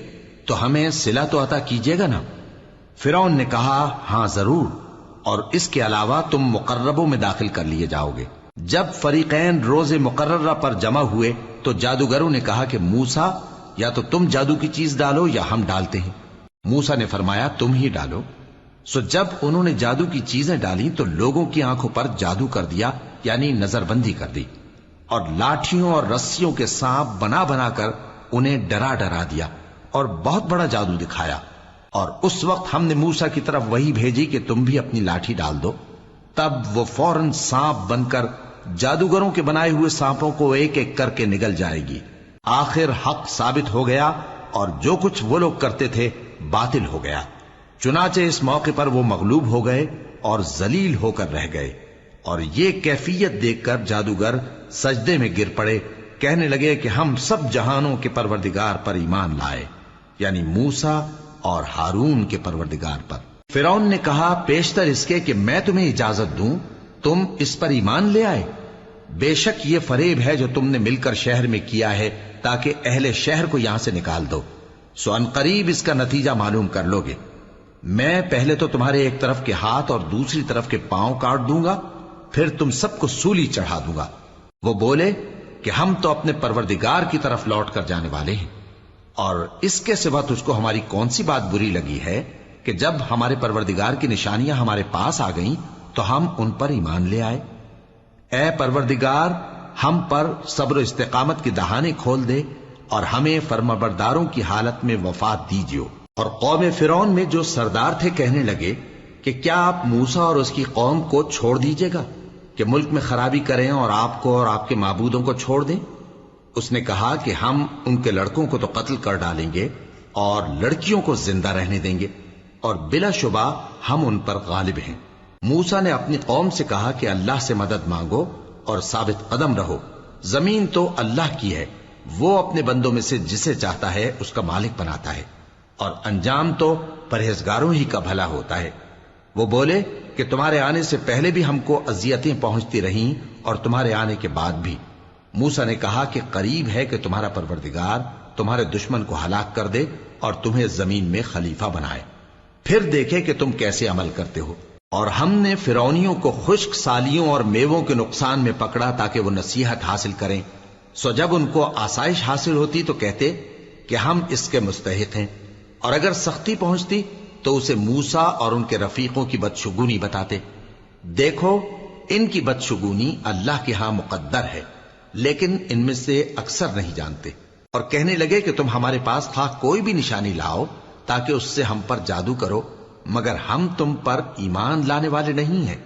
تو ہمیں صلہ تو عطا کیجیے گا نا؟ فرعون نے کہا، ہاں ضرور، اور اس کے علاوہ تم مقربوں میں داخل کر لیے جاؤ گے۔ جب فریقین روز مقررہ پر جمع ہوئے تو جادوگروں نے کہا کہ موسیٰ یا تو تم جادو کی چیز ڈالو یا ہم ڈالتے ہیں۔ موسیٰ نے فرمایا تم ہی ڈالو۔ سو جب انہوں نے جادو کی چیزیں ڈالی تو لوگوں کی آنکھوں پر جادو کر دیا، یعنی نظر بندی کر دی، اور لاٹھیوں اور رسیوں کے سانپ بنا بنا کر انہیں ڈرا ڈرا دیا اور بہت بڑا جادو دکھایا۔ اور اس وقت ہم نے موسیٰ کی طرف وحی بھیجی کہ تم بھی اپنی لاٹھی ڈال دو، تب وہ فوراً سانپ بن کر جادوگروں کے بنائے ہوئے سانپوں کو ایک ایک کر کے نگل جائے گی۔ آخر حق ثابت ہو گیا اور جو کچھ وہ لوگ کرتے تھے باطل ہو گیا۔ چنانچہ اس موقع پر وہ مغلوب ہو گئے اور ذلیل ہو کر رہ گئے، اور یہ کیفیت دیکھ کر جادوگر سجدے میں گر پڑے، کہنے لگے کہ ہم سب جہانوں کے پروردگار پر ایمان لائے، یعنی موسیٰ اور ہارون کے پروردگار پر۔ فرعون نے کہا پیشتر اس کے کہ میں تمہیں اجازت دوں تم اس پر ایمان لے آئے، بے شک یہ فریب ہے جو تم نے مل کر شہر میں کیا ہے تاکہ اہل شہر کو یہاں سے نکال دو، سو ان قریب اس کا نتیجہ معلوم کر لو گے۔ میں پہلے تو تمہارے ایک طرف کے ہاتھ اور دوسری طرف کے پاؤں کاٹ دوں گا، پھر تم سب کو سولی چڑھا دوں گا۔ وہ بولے کہ ہم تو اپنے پروردگار کی طرف لوٹ کر جانے والے ہیں، اور اس کے سوا تجھ کو ہماری کون سی بات بری لگی ہے کہ جب ہمارے پروردگار کی نشانیاں ہمارے پاس آ گئیں تو ہم ان پر ایمان لے آئے۔ اے پروردگار، ہم پر صبر و استقامت کی دہانے کھول دے اور ہمیں فرمانبرداروں کی حالت میں وفات دیجیو۔ اور قوم فرعون میں جو سردار تھے کہنے لگے کہ کیا آپ موسیٰ اور اس کی قوم کو چھوڑ دیجیے گا کہ ملک میں خرابی کریں اور آپ کو اور آپ کے معبودوں کو چھوڑ دیں؟ اس نے کہا کہ ہم ان کے لڑکوں کو تو قتل کر ڈالیں گے اور لڑکیوں کو زندہ رہنے دیں گے، اور بلا شبہ ہم ان پر غالب ہیں۔ موسیٰ نے اپنی قوم سے کہا کہ اللہ سے مدد مانگو اور ثابت قدم رہو، زمین تو اللہ کی ہے، وہ اپنے بندوں میں سے جسے چاہتا ہے اس کا مالک بناتا ہے، اور انجام تو پرہیزگاروں ہی کا بھلا ہوتا ہے۔ وہ بولے کہ تمہارے آنے سے پہلے بھی ہم کو اذیتیں پہنچتی رہیں اور تمہارے آنے کے بعد بھی۔ موسیٰ نے کہا کہ قریب ہے کہ تمہارا پروردگار تمہارے دشمن کو ہلاک کر دے اور تمہیں زمین میں خلیفہ بنائے، پھر دیکھے کہ تم کیسے عمل کرتے ہو۔ اور ہم نے فرعونیوں کو خشک سالیوں اور میووں کے نقصان میں پکڑا تاکہ وہ نصیحت حاصل کریں، سو جب ان کو آسائش حاصل ہوتی تو کہتے کہ ہم اس کے مستحق ہیں، اور اگر سختی پہنچتی تو اسے موسیٰ اور ان کے رفیقوں کی بدشگونی بتاتے۔ دیکھو ان کی بدشگونی اللہ کے ہاں مقدر ہے، لیکن ان میں سے اکثر نہیں جانتے۔ اور کہنے لگے کہ تم ہمارے پاس خواہ کوئی بھی نشانی لاؤ تاکہ اس سے ہم پر جادو کرو، مگر ہم تم پر ایمان لانے والے نہیں ہیں۔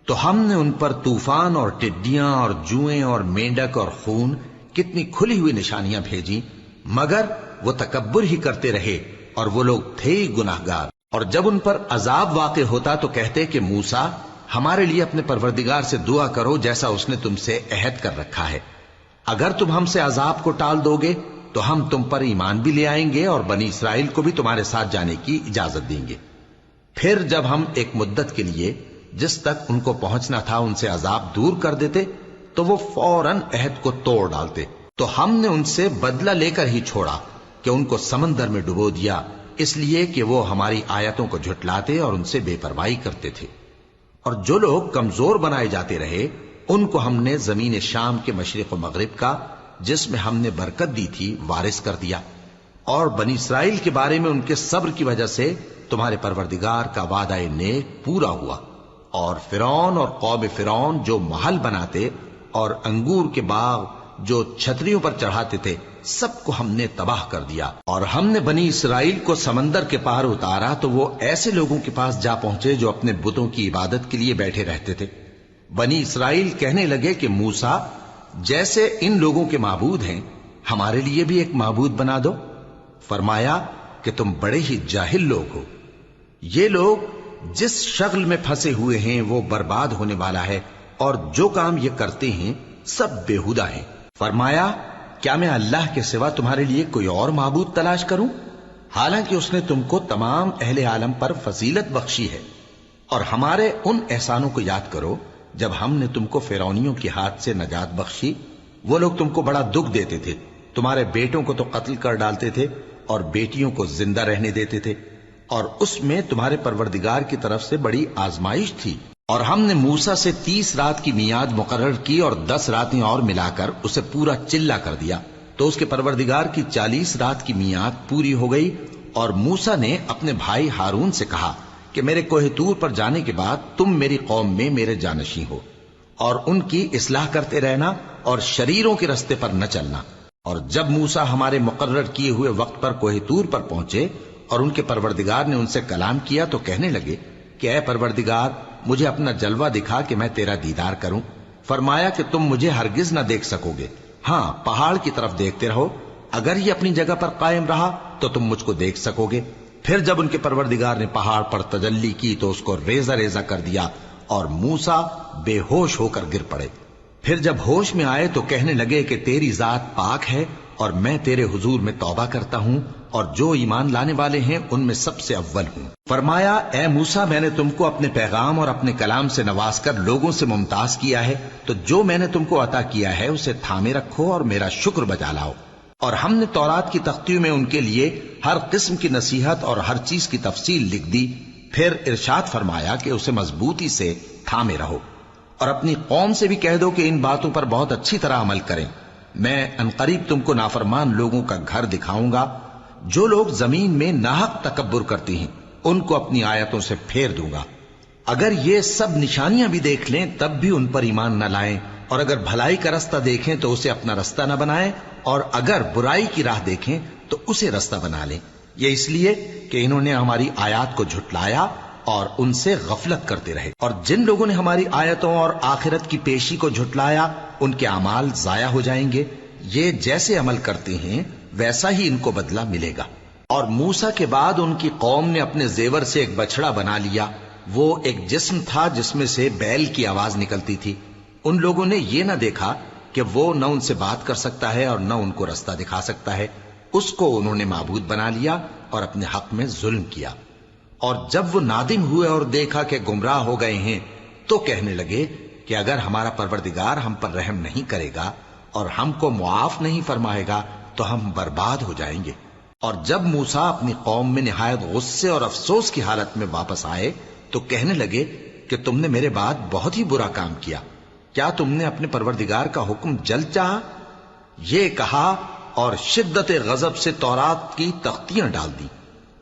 تو ہم نے ان پر طوفان اور ٹڈیاں اور جوئیں اور مینڈک اور خون کتنی کھلی ہوئی نشانیاں بھیجی، مگر وہ تکبر ہی کرتے رہے اور وہ لوگ تھے ہی گناہگار۔ اور جب ان پر عذاب واقع ہوتا تو کہتے کہ موسیٰ ہمارے لیے اپنے پروردگار سے دعا کرو جیسا اس نے تم سے عہد کر رکھا ہے، اگر تم ہم سے عذاب کو ٹال دو گے تو ہم تم پر ایمان بھی لے آئیں گے اور بنی اسرائیل کو بھی تمہارے ساتھ جانے کی اجازت دیں گے۔ پھر جب ہم ایک مدت کے لیے جس تک ان کو پہنچنا تھا ان سے عذاب دور کر دیتے تو وہ فوراً عہد کو توڑ ڈالتے، تو ہم نے ان سے بدلہ لے کر ہی چھوڑا کہ ان کو سمندر میں ڈبو دیا، اس لیے کہ وہ ہماری آیتوں کو جھٹلاتے اور ان سے بے پرواہی کرتے تھے۔ اور جو لوگ کمزور بنائے جاتے رہے ان کو ہم نے زمین شام کے مشرق و مغرب کا جس میں ہم نے برکت دی تھی وارث کر دیا، اور بنی اسرائیل کے بارے میں ان کے صبر کی وجہ سے تمہارے پروردگار کا وعدہ نیک پورا ہوا۔ اور فرعون اور قوم فرعون جو محل بناتے اور انگور کے باغ جو چھتریوں پر چڑھاتے تھے سب کو ہم نے تباہ کر دیا۔ اور ہم نے بنی اسرائیل کو سمندر کے پار اتارا تو وہ ایسے لوگوں کے پاس جا پہنچے جو اپنے بتوں کی عبادت کے لیے بیٹھے رہتے تھے۔ بنی اسرائیل کہنے لگے کہ موسیٰ جیسے ان لوگوں کے معبود ہیں ہمارے لیے بھی ایک معبود بنا دو۔ فرمایا کہ تم بڑے ہی جاہل لوگ ہو، یہ لوگ جس شغل میں پھنسے ہوئے ہیں وہ برباد ہونے والا ہے، اور جو کام یہ کرتے ہیں سب بےہودہ ہیں۔ فرمایا کیا میں اللہ کے سوا تمہارے لیے کوئی اور معبود تلاش کروں، حالانکہ اس نے تم کو تمام اہل عالم پر فضیلت بخشی ہے۔ اور ہمارے ان احسانوں کو یاد کرو جب ہم نے تم کو فرعونیوں کے ہاتھ سے نجات بخشی، وہ لوگ تم کو بڑا دکھ دیتے تھے، تمہارے بیٹوں کو تو قتل کر ڈالتے تھے اور بیٹیوں کو زندہ رہنے دیتے تھے، اور اس میں تمہارے پروردگار کی طرف سے بڑی آزمائش تھی۔ اور ہم نے موسیٰ سے 30 رات کی میعاد مقرر کی اور 10 راتیں اور ملا کر اسے پورا چلہ کر دیا، تو اس کے پروردگار کی 40 رات کی میعاد پوری ہو گئی، اور موسیٰ نے اپنے بھائی ہارون سے کہا کہ میرے کوہ طور پر جانے کے بعد تم میری قوم میں میرے جانشین ہو، اور ان کی اصلاح کرتے رہنا اور شریروں کے رستے پر نہ چلنا۔ اور جب موسیٰ ہمارے مقرر کیے ہوئے وقت پر کوہ طور پر پہنچے اور ان کے پروردگار نے ان سے کلام کیا تو کہنے لگے کہ اے پروردگار، مجھے اپنا جلوہ دکھا کہ میں تیرا دیدار کروں۔ فرمایا کہ تم مجھے ہرگز نہ دیکھ سکو گے، ہاں پہاڑ کی طرف دیکھتے رہو، اگر یہ اپنی جگہ پر قائم رہا تو تم مجھ کو دیکھ سکو گے۔ پھر جب ان کے پروردگار نے پہاڑ پر تجلی کی تو اس کو ریزہ ریزہ کر دیا اور موسیٰ بے ہوش ہو کر گر پڑے۔ پھر جب ہوش میں آئے تو کہنے لگے کہ تیری ذات پاک ہے اور میں تیرے حضور میں توبہ کرتا ہوں اور جو ایمان لانے والے ہیں ان میں سب سے اول ہوں۔ فرمایا اے موسیٰ، میں نے تم کو اپنے پیغام اور اپنے کلام سے نواز کر لوگوں سے ممتاز کیا ہے، تو جو میں نے تم کو عطا کیا ہے اسے تھامے رکھو اور میرا شکر بجا لاؤ۔ اور ہم نے تورات کی تختیوں میں ان کے لیے ہر قسم کی نصیحت اور ہر چیز کی تفصیل لکھ دی۔ پھر ارشاد فرمایا کہ اسے مضبوطی سے تھامے رہو، اور اپنی قوم سے بھی کہہ دو کہ ان باتوں پر بہت اچھی طرح عمل کریں۔ میں انقریب تم کو نافرمان لوگوں کا گھر دکھاؤں گا، جو لوگ زمین میں ناحق تکبر کرتے ہیں ان کو اپنی آیتوں سے پھیر دوں گا۔ اگر یہ سب نشانیاں بھی دیکھ لیں تب بھی ان پر ایمان نہ لائیں، اور اگر بھلائی کا رستہ دیکھیں تو اسے اپنا رستہ نہ بنائیں، اور اگر برائی کی راہ دیکھیں تو اسے رستہ بنا لیں۔ یہ اس لیے کہ انہوں نے ہماری آیات کو جھٹلایا اور ان سے غفلت کرتے رہے، اور جن لوگوں نے ہماری آیتوں اور آخرت کی پیشی کو جھٹلایا ان کے اعمال ضائع ہو جائیں گے۔ یہ جیسے عمل کرتے ہیں ویسا ہی ان کو بدلہ ملے گا۔ اور موسیٰ کے بعد ان کی قوم نے اپنے زیور سے ایک بچڑا بنا لیا، وہ ایک جسم تھا جس میں سے بیل کی آواز نکلتی تھی۔ ان لوگوں نے یہ نہ دیکھا کہ وہ نہ ان سے بات کر سکتا ہے اور نہ ان کو رستہ دکھا سکتا ہے، اس کو انہوں نے معبود بنا لیا اور اپنے حق میں ظلم کیا۔ اور جب وہ نادم ہوئے اور دیکھا کہ گمراہ ہو گئے ہیں تو کہنے لگے کہ اگر ہمارا پروردگار ہم پر رحم نہیں کرے گا اور ہم کو معاف نہیں فرمائے گا تو ہم برباد ہو جائیں گے۔ اور جب موسیٰ اپنی قوم میں نہایت غصے اور افسوس کی حالت میں واپس آئے تو کہنے لگے کہ تم نے میرے بعد بہت ہی برا کام کیا، کیا تم نے اپنے پروردگار کا حکم جلد چاہا؟ یہ کہا اور شدت غضب سے تورات کی تختیاں ڈال دی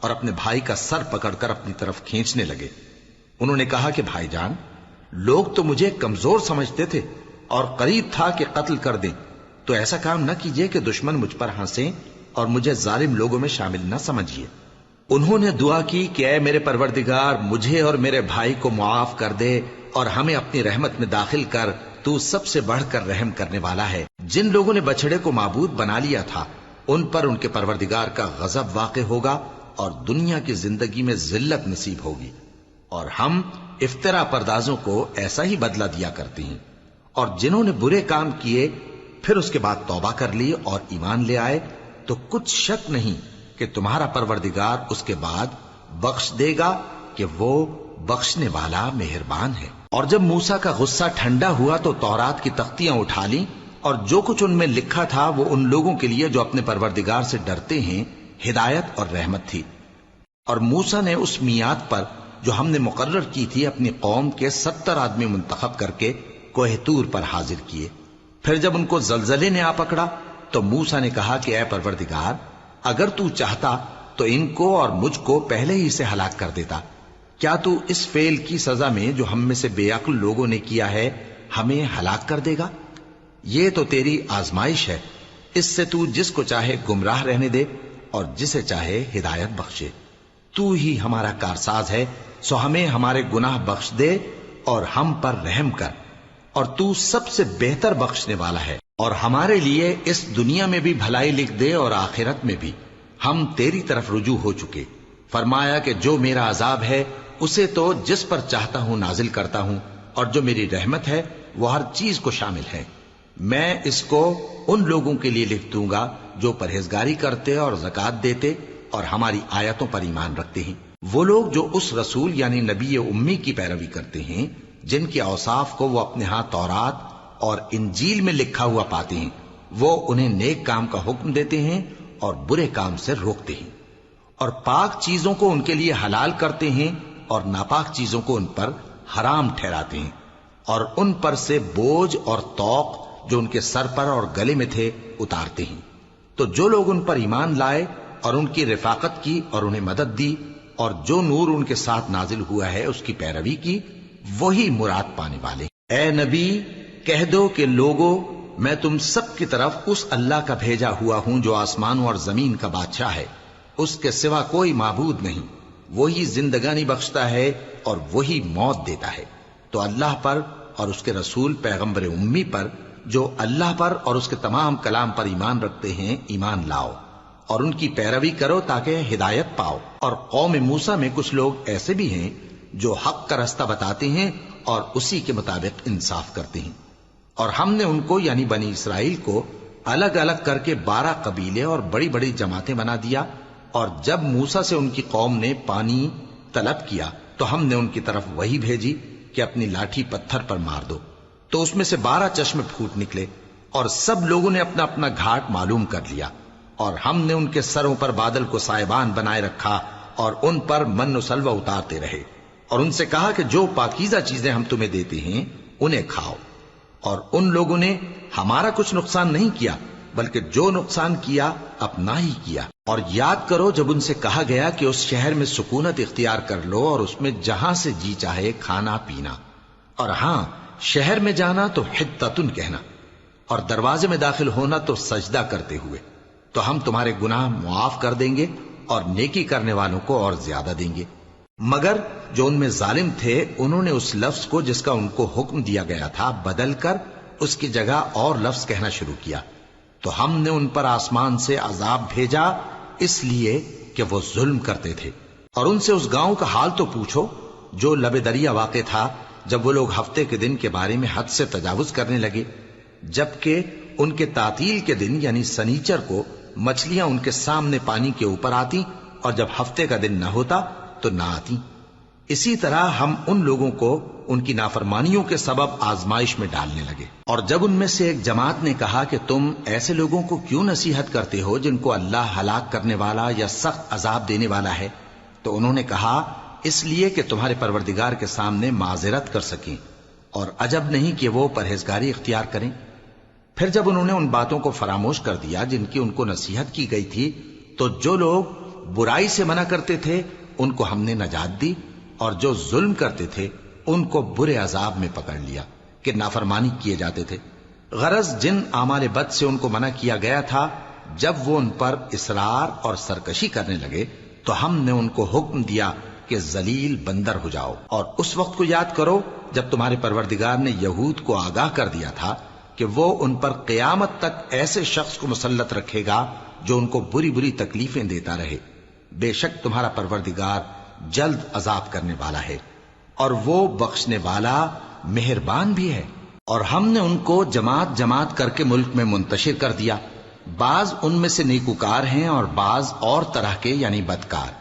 اور اپنے بھائی کا سر پکڑ کر اپنی طرف کھینچنے لگے۔ انہوں نے کہا کہ بھائی جان، لوگ تو مجھے کمزور سمجھتے تھے اور قریب تھا کہ قتل کر دیں، تو ایسا کام نہ کیجیے کہ دشمن مجھ پر ہنسیں اور مجھے ظالم لوگوں میں شامل نہ سمجھیے۔ انہوں نے دعا کی کہ اے میرے پروردگار، مجھے اور میرے بھائی کو معاف کر دے اور ہمیں اپنی رحمت میں داخل کر، تو سب سے بڑھ کر رحم کرنے والا ہے۔ جن لوگوں نے بچڑے کو معبود بنا لیا تھا ان پر ان کے پروردگار کا غضب واقع ہوگا اور دنیا کی زندگی میں ذلت نصیب ہوگی، اور ہم افترا پردازوں کو ایسا ہی بدلہ دیا کرتے ہیں۔ اور جنہوں نے برے کام کیے پھر اس کے بعد توبہ کر لی اور ایمان لے آئے تو کچھ شک نہیں کہ تمہارا پروردگار اس کے بعد بخش دے گا کہ وہ بخشنے والا مہربان ہے۔ اور جب موسیٰ کا غصہ ٹھنڈا ہوا تو تورات کی تختیاں اٹھا لیں، اور جو کچھ ان میں لکھا تھا وہ ان لوگوں کے لیے جو اپنے پروردگار سے ڈرتے ہیں ہدایت اور رحمت تھی۔ اور موسیٰ نے اس میعاد پر جو ہم نے مقرر کی تھی اپنی قوم کے 70 آدمی منتخب کر کے کوہ طور پر حاضر کیے۔ پھر جب ان کو زلزلے نے آ پکڑا تو موسیٰ نے کہا کہ اے پروردگار، اگر تو چاہتا تو ان کو اور مجھ کو پہلے ہی سے ہلاک کر دیتا۔ کیا تو اس فعل کی سزا میں جو ہم میں سے بے عقل لوگوں نے کیا ہے ہمیں ہلاک کر دے گا؟ یہ تو تیری آزمائش ہے، اس سے تو جس کو چاہے گمراہ رہنے دے اور جسے چاہے ہدایت بخشے۔ تو ہی ہمارا کارساز ہے، سو ہمیں ہمارے گناہ بخش دے اور ہم پر رحم کر، اور تو سب سے بہتر بخشنے والا ہے۔ اور ہمارے لیے اس دنیا میں بھی بھلائی لکھ دے اور آخرت میں بھی، ہم تیری طرف رجوع ہو چکے۔ فرمایا کہ جو میرا عذاب ہے اسے تو جس پر چاہتا ہوں نازل کرتا ہوں، اور جو میری رحمت ہے وہ ہر چیز کو شامل ہے۔ میں اس کو ان لوگوں کے لیے لکھ دوں گا جو پرہیزگاری کرتے اور زکوٰۃ دیتے اور ہماری آیتوں پر ایمان رکھتے ہیں، وہ لوگ جو اس رسول یعنی نبی امی کی پیروی کرتے ہیں جن کے اوصاف کو وہ اپنے ہاں تورات اور انجیل میں لکھا ہوا پاتے ہیں، وہ انہیں نیک کام کا حکم دیتے ہیں اور برے کام سے روکتے ہیں، اور پاک چیزوں کو ان کے لیے حلال کرتے ہیں اور ناپاک چیزوں کو ان پر حرام ٹھہراتے ہیں، اور ان پر سے بوجھ اور طوق جو ان کے سر پر اور گلے میں تھے اتارتے ہیں۔ تو جو لوگ ان پر ایمان لائے اور ان کی رفاقت کی اور انہیں مدد دی اور جو نور ان کے ساتھ نازل ہوا ہے اس کی پیروی کی، وہی مراد پانے والے۔ اے نبی کہہ دو کہ لوگو، میں تم سب کی طرف اس اللہ کا بھیجا ہوا ہوں جو آسمانوں اور زمین کا بادشاہ ہے، اس کے سوا کوئی معبود نہیں، وہی زندگانی بخشتا ہے اور وہی موت دیتا ہے۔ تو اللہ پر اور اس کے رسول پیغمبر امی پر جو اللہ پر اور اس کے تمام کلام پر ایمان رکھتے ہیں ایمان لاؤ اور ان کی پیروی کرو تاکہ ہدایت پاؤ۔ اور قوم موسیٰ میں کچھ لوگ ایسے بھی ہیں جو حق کا رستہ بتاتے ہیں اور اسی کے مطابق انصاف کرتے ہیں، اور ہم نے ان کو یعنی بنی اسرائیل کو الگ الگ کر کے 12 قبیلے اور بڑی بڑی جماعتیں بنا دیا، اور جب موسیٰ سے ان کی قوم نے پانی طلب کیا تو ہم نے ان کی طرف وہی بھیجی کہ اپنی لاٹھی پتھر پر مار دو، تو اس میں سے 12 چشمے پھوٹ نکلے، اور سب لوگوں نے اپنا اپنا گھاٹ معلوم کر لیا، اور ہم نے ان کے سروں پر بادل کو سائبان بنائے رکھا اور ان پر من و سلوہ اتارتے رہے، اور ان سے کہا کہ جو پاکیزہ چیزیں ہم تمہیں دیتے ہیں انہیں کھاؤ، اور ان لوگوں نے ہمارا کچھ نقصان نہیں کیا بلکہ جو نقصان کیا اپنا ہی کیا۔ اور یاد کرو جب ان سے کہا گیا کہ اس شہر میں سکونت اختیار کر لو اور اس میں جہاں سے جی چاہے کھانا پینا، اور ہاں شہر میں جانا تو حتتن کہنا، اور دروازے میں داخل ہونا تو سجدہ کرتے ہوئے، تو ہم تمہارے گناہ معاف کر دیں گے اور نیکی کرنے والوں کو اور زیادہ دیں گے۔ مگر جو ان میں ظالم تھے انہوں نے اس لفظ کو جس کا ان کو حکم دیا گیا تھا بدل کر اس کی جگہ اور لفظ کہنا شروع کیا، تو ہم نے ان پر آسمان سے عذاب بھیجا اس لیے کہ وہ ظلم کرتے تھے۔ اور ان سے اس گاؤں کا حال تو پوچھو جو لب دریا واقع تھا، جب وہ لوگ ہفتے کے دن کے بارے میں حد سے تجاوز کرنے لگے، جبکہ ان کے تعطیل کے دن یعنی سنیچر کو مچھلیاں ان کے سامنے پانی کے اوپر آتی اور جب ہفتے کا دن نہ ہوتا تو نہ آتی۔ اسی طرح ہم ان لوگوں کو ان کی نافرمانیوں کے سبب آزمائش میں ڈالنے لگے۔ اور جب ان میں سے ایک جماعت نے کہا کہ تم ایسے لوگوں کو کیوں نصیحت کرتے ہو جن کو اللہ ہلاک کرنے والا یا سخت عذاب دینے والا ہے، تو انہوں نے کہا اس لیے کہ تمہارے پروردگار کے سامنے معذرت کر سکیں، اور عجب نہیں کہ وہ پرہیزگاری اختیار کریں۔ پھر جب انہوں نے ان باتوں کو فراموش کر دیا جن کی ان کو نصیحت کی گئی تھی، تو جو لوگ برائی سے منع کرتے تھے ان کو ہم نے نجات دی، اور جو ظلم کرتے تھے ان کو برے عذاب میں پکڑ لیا کہ نافرمانی کیے جاتے تھے۔ غرض جن اعمال بد سے ان کو منع کیا گیا تھا، جب وہ ان پر اصرار اور سرکشی کرنے لگے تو ہم نے ان کو حکم دیا کہ ذلیل بندر ہو جاؤ۔ اور اس وقت کو یاد کرو جب تمہارے پروردگار نے یہود کو آگاہ کر دیا تھا کہ وہ ان پر قیامت تک ایسے شخص کو مسلط رکھے گا جو ان کو بری بری تکلیفیں دیتا رہے۔ بے شک تمہارا پروردگار جلد عذاب کرنے والا ہے اور وہ بخشنے والا مہربان بھی ہے۔ اور ہم نے ان کو جماعت جماعت کر کے ملک میں منتشر کر دیا، بعض ان میں سے نیکوکار ہیں اور بعض اور طرح کے یعنی بدکار،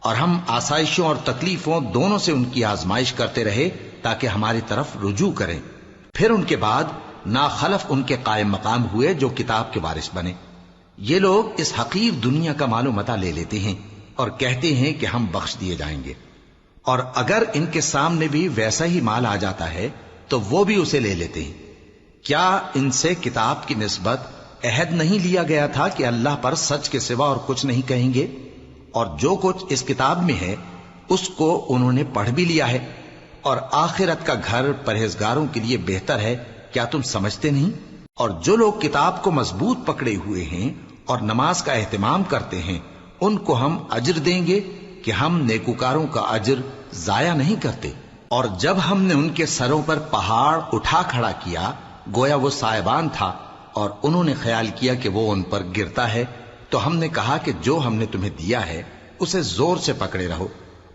اور ہم آسائشوں اور تکلیفوں دونوں سے ان کی آزمائش کرتے رہے تاکہ ہماری طرف رجوع کریں۔ پھر ان کے بعد ناخلف ان کے قائم مقام ہوئے جو کتاب کے وارث بنے۔ یہ لوگ اس حقیر دنیا کا مال و متاع لے لیتے ہیں اور کہتے ہیں کہ ہم بخش دیے جائیں گے، اور اگر ان کے سامنے بھی ویسا ہی مال آ جاتا ہے تو وہ بھی اسے لے لیتے ہیں۔ کیا ان سے کتاب کی نسبت عہد نہیں لیا گیا تھا کہ اللہ پر سچ کے سوا اور کچھ نہیں کہیں گے؟ اور جو کچھ اس کتاب میں ہے اس کو انہوں نے پڑھ بھی لیا ہے، اور آخرت کا گھر پرہیزگاروں کے لیے بہتر ہے، کیا تم سمجھتے نہیں؟ اور جو لوگ کتاب کو مضبوط پکڑے ہوئے ہیں اور نماز کا اہتمام کرتے ہیں ان کو ہم اجر دیں گے کہ ہم نیکوکاروں کا اجر ضائع نہیں کرتے۔ اور جب ہم نے ان کے سروں پر پہاڑ اٹھا کھڑا کیا گویا وہ سائبان تھا، اور انہوں نے خیال کیا کہ وہ ان پر گرتا ہے، تو ہم نے کہا کہ جو ہم نے تمہیں دیا ہے اسے زور سے پکڑے رہو،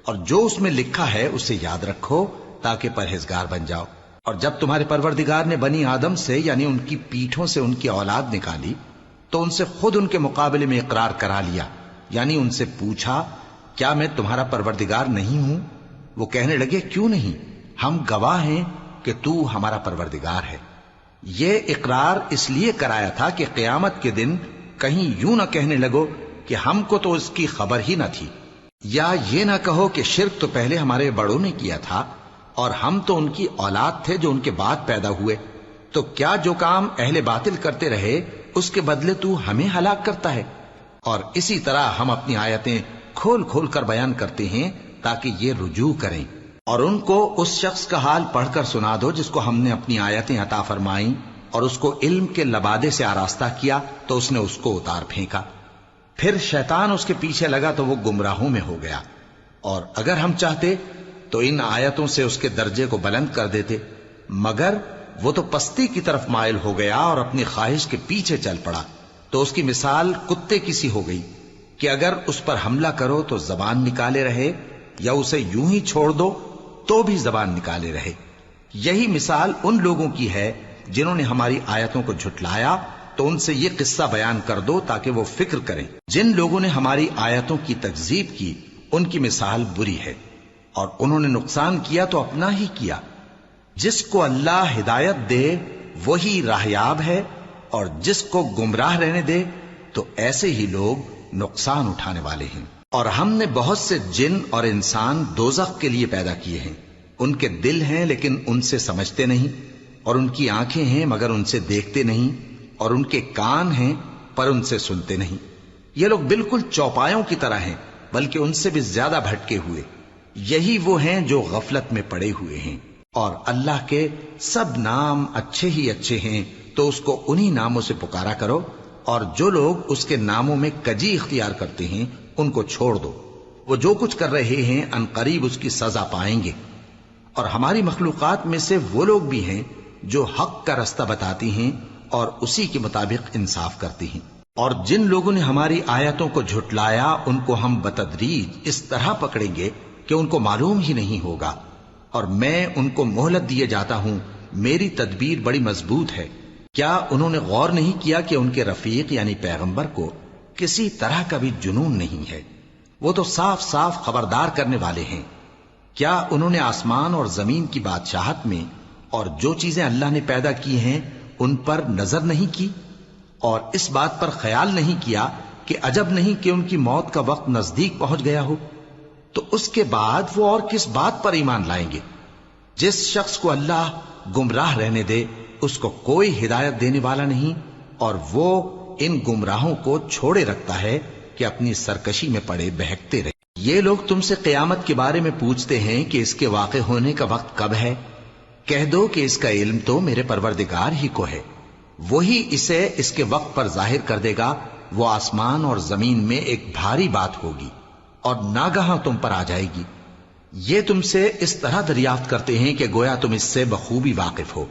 اور جو اس میں لکھا ہے اسے یاد رکھو تاکہ پرہیزگار بن جاؤ۔ اور جب تمہارے پروردگار نے بنی آدم سے یعنی ان کی پیٹھوں سے ان کی اولاد نکالی تو ان سے خود ان کے مقابلے میں اقرار کرا لیا، یعنی ان سے پوچھا کیا میں تمہارا پروردگار نہیں ہوں؟ وہ کہنے لگے کیوں نہیں، ہم گواہ ہیں کہ تو ہمارا پروردگار ہے۔ یہ اقرار اس لیے کرایا تھا کہ قیامت کے دن کہیں یوں نہ کہنے لگو کہ ہم کو تو اس کی خبر ہی نہ تھی، یا یہ نہ کہو کہ شرک تو پہلے ہمارے بڑوں نے کیا تھا اور ہم تو ان کی اولاد تھے جو ان کے بعد پیدا ہوئے۔ تو کیا جو کام اہل باطل کرتے رہے اس کے بدلے تو ہمیں ہلاک کرتا ہے؟ اور اسی طرح ہم اپنی آیتیں کھول کھول کر بیان کرتے ہیں تاکہ یہ رجوع کریں۔ اور ان کو اس شخص کا حال پڑھ کر سنا دو جس کو ہم نے اپنی آیتیں عطا فرمائیں اور اس کو علم کے لبادے سے آراستہ کیا تو اس نے اس کو اتار پھینکا، پھر شیطان اس کے پیچھے لگا تو وہ گمراہوں میں ہو گیا۔ اور اگر ہم چاہتے تو ان آیتوں سے اس کے درجے کو بلند کر دیتے، مگر وہ تو پستی کی طرف مائل ہو گیا اور اپنی خواہش کے پیچھے چل پڑا، تو اس کی مثال کتے کی سی ہو گئی کہ اگر اس پر حملہ کرو تو زبان نکالے رہے، یا اسے یوں ہی چھوڑ دو تو بھی زبان نکالے رہے۔ یہی مثال ان لوگوں کی ہے جنہوں نے ہماری آیتوں کو جھٹلایا، تو ان سے یہ قصہ بیان کر دو تاکہ وہ فکر کریں۔ جن لوگوں نے ہماری آیتوں کی تکذیب کی ان کی مثال بری ہے، اور انہوں نے نقصان کیا تو اپنا ہی کیا۔ جس کو اللہ ہدایت دے وہی راہیاب ہے، اور جس کو گمراہ رہنے دے تو ایسے ہی لوگ نقصان اٹھانے والے ہیں۔ اور ہم نے بہت سے جن اور انسان دوزخ کے لیے پیدا کیے ہیں، ان کے دل ہیں لیکن ان سے سمجھتے نہیں، اور ان کی آنکھیں ہیں مگر ان سے دیکھتے نہیں، اور ان کے کان ہیں پر ان سے سنتے نہیں۔ یہ لوگ بالکل چوپایوں کی طرح ہیں، بلکہ ان سے بھی زیادہ بھٹکے ہوئے۔ یہی وہ ہیں جو غفلت میں پڑے ہوئے ہیں۔ اور اللہ کے سب نام اچھے ہی اچھے ہیں، تو اس کو انہی ناموں سے پکارا کرو، اور جو لوگ اس کے ناموں میں کجی اختیار کرتے ہیں ان کو چھوڑ دو۔ وہ جو کچھ کر رہے ہیں ان قریب اس کی سزا پائیں گے۔ اور ہماری مخلوقات میں سے وہ لوگ بھی ہیں جو حق کا رستہ بتاتی ہیں اور اسی کے مطابق انصاف کرتی ہیں۔ اور جن لوگوں نے ہماری آیتوں کو جھٹلایا ان کو ہم بتدریج اس طرح پکڑیں گے کہ ان کو معلوم ہی نہیں ہوگا، اور میں ان کو مہلت دیے جاتا ہوں، میری تدبیر بڑی مضبوط ہے۔ کیا انہوں نے غور نہیں کیا کہ ان کے رفیق یعنی پیغمبر کو کسی طرح کا بھی جنون نہیں ہے؟ وہ تو صاف صاف خبردار کرنے والے ہیں۔ کیا انہوں نے آسمان اور زمین کی بادشاہت میں اور جو چیزیں اللہ نے پیدا کی ہیں ان پر نظر نہیں کی، اور اس بات پر خیال نہیں کیا کہ عجب نہیں کہ ان کی موت کا وقت نزدیک پہنچ گیا ہو؟ تو اس کے بعد وہ اور کس بات پر ایمان لائیں گے؟ جس شخص کو اللہ گمراہ رہنے دے اس کو کوئی ہدایت دینے والا نہیں، اور وہ ان گمراہوں کو چھوڑے رکھتا ہے کہ اپنی سرکشی میں پڑے بہکتے رہے۔ یہ لوگ تم سے قیامت کے بارے میں پوچھتے ہیں کہ اس کے واقع ہونے کا وقت کب ہے؟ کہہ دو کہ اس کا علم تو میرے پروردگار ہی کو ہے، وہی اسے اس کے وقت پر ظاہر کر دے گا۔ وہ آسمان اور زمین میں ایک بھاری بات ہوگی اور ناگہاں تم پر آ جائے گی۔ یہ تم سے اس طرح دریافت کرتے ہیں کہ گویا تم اس سے بخوبی واقف ہو۔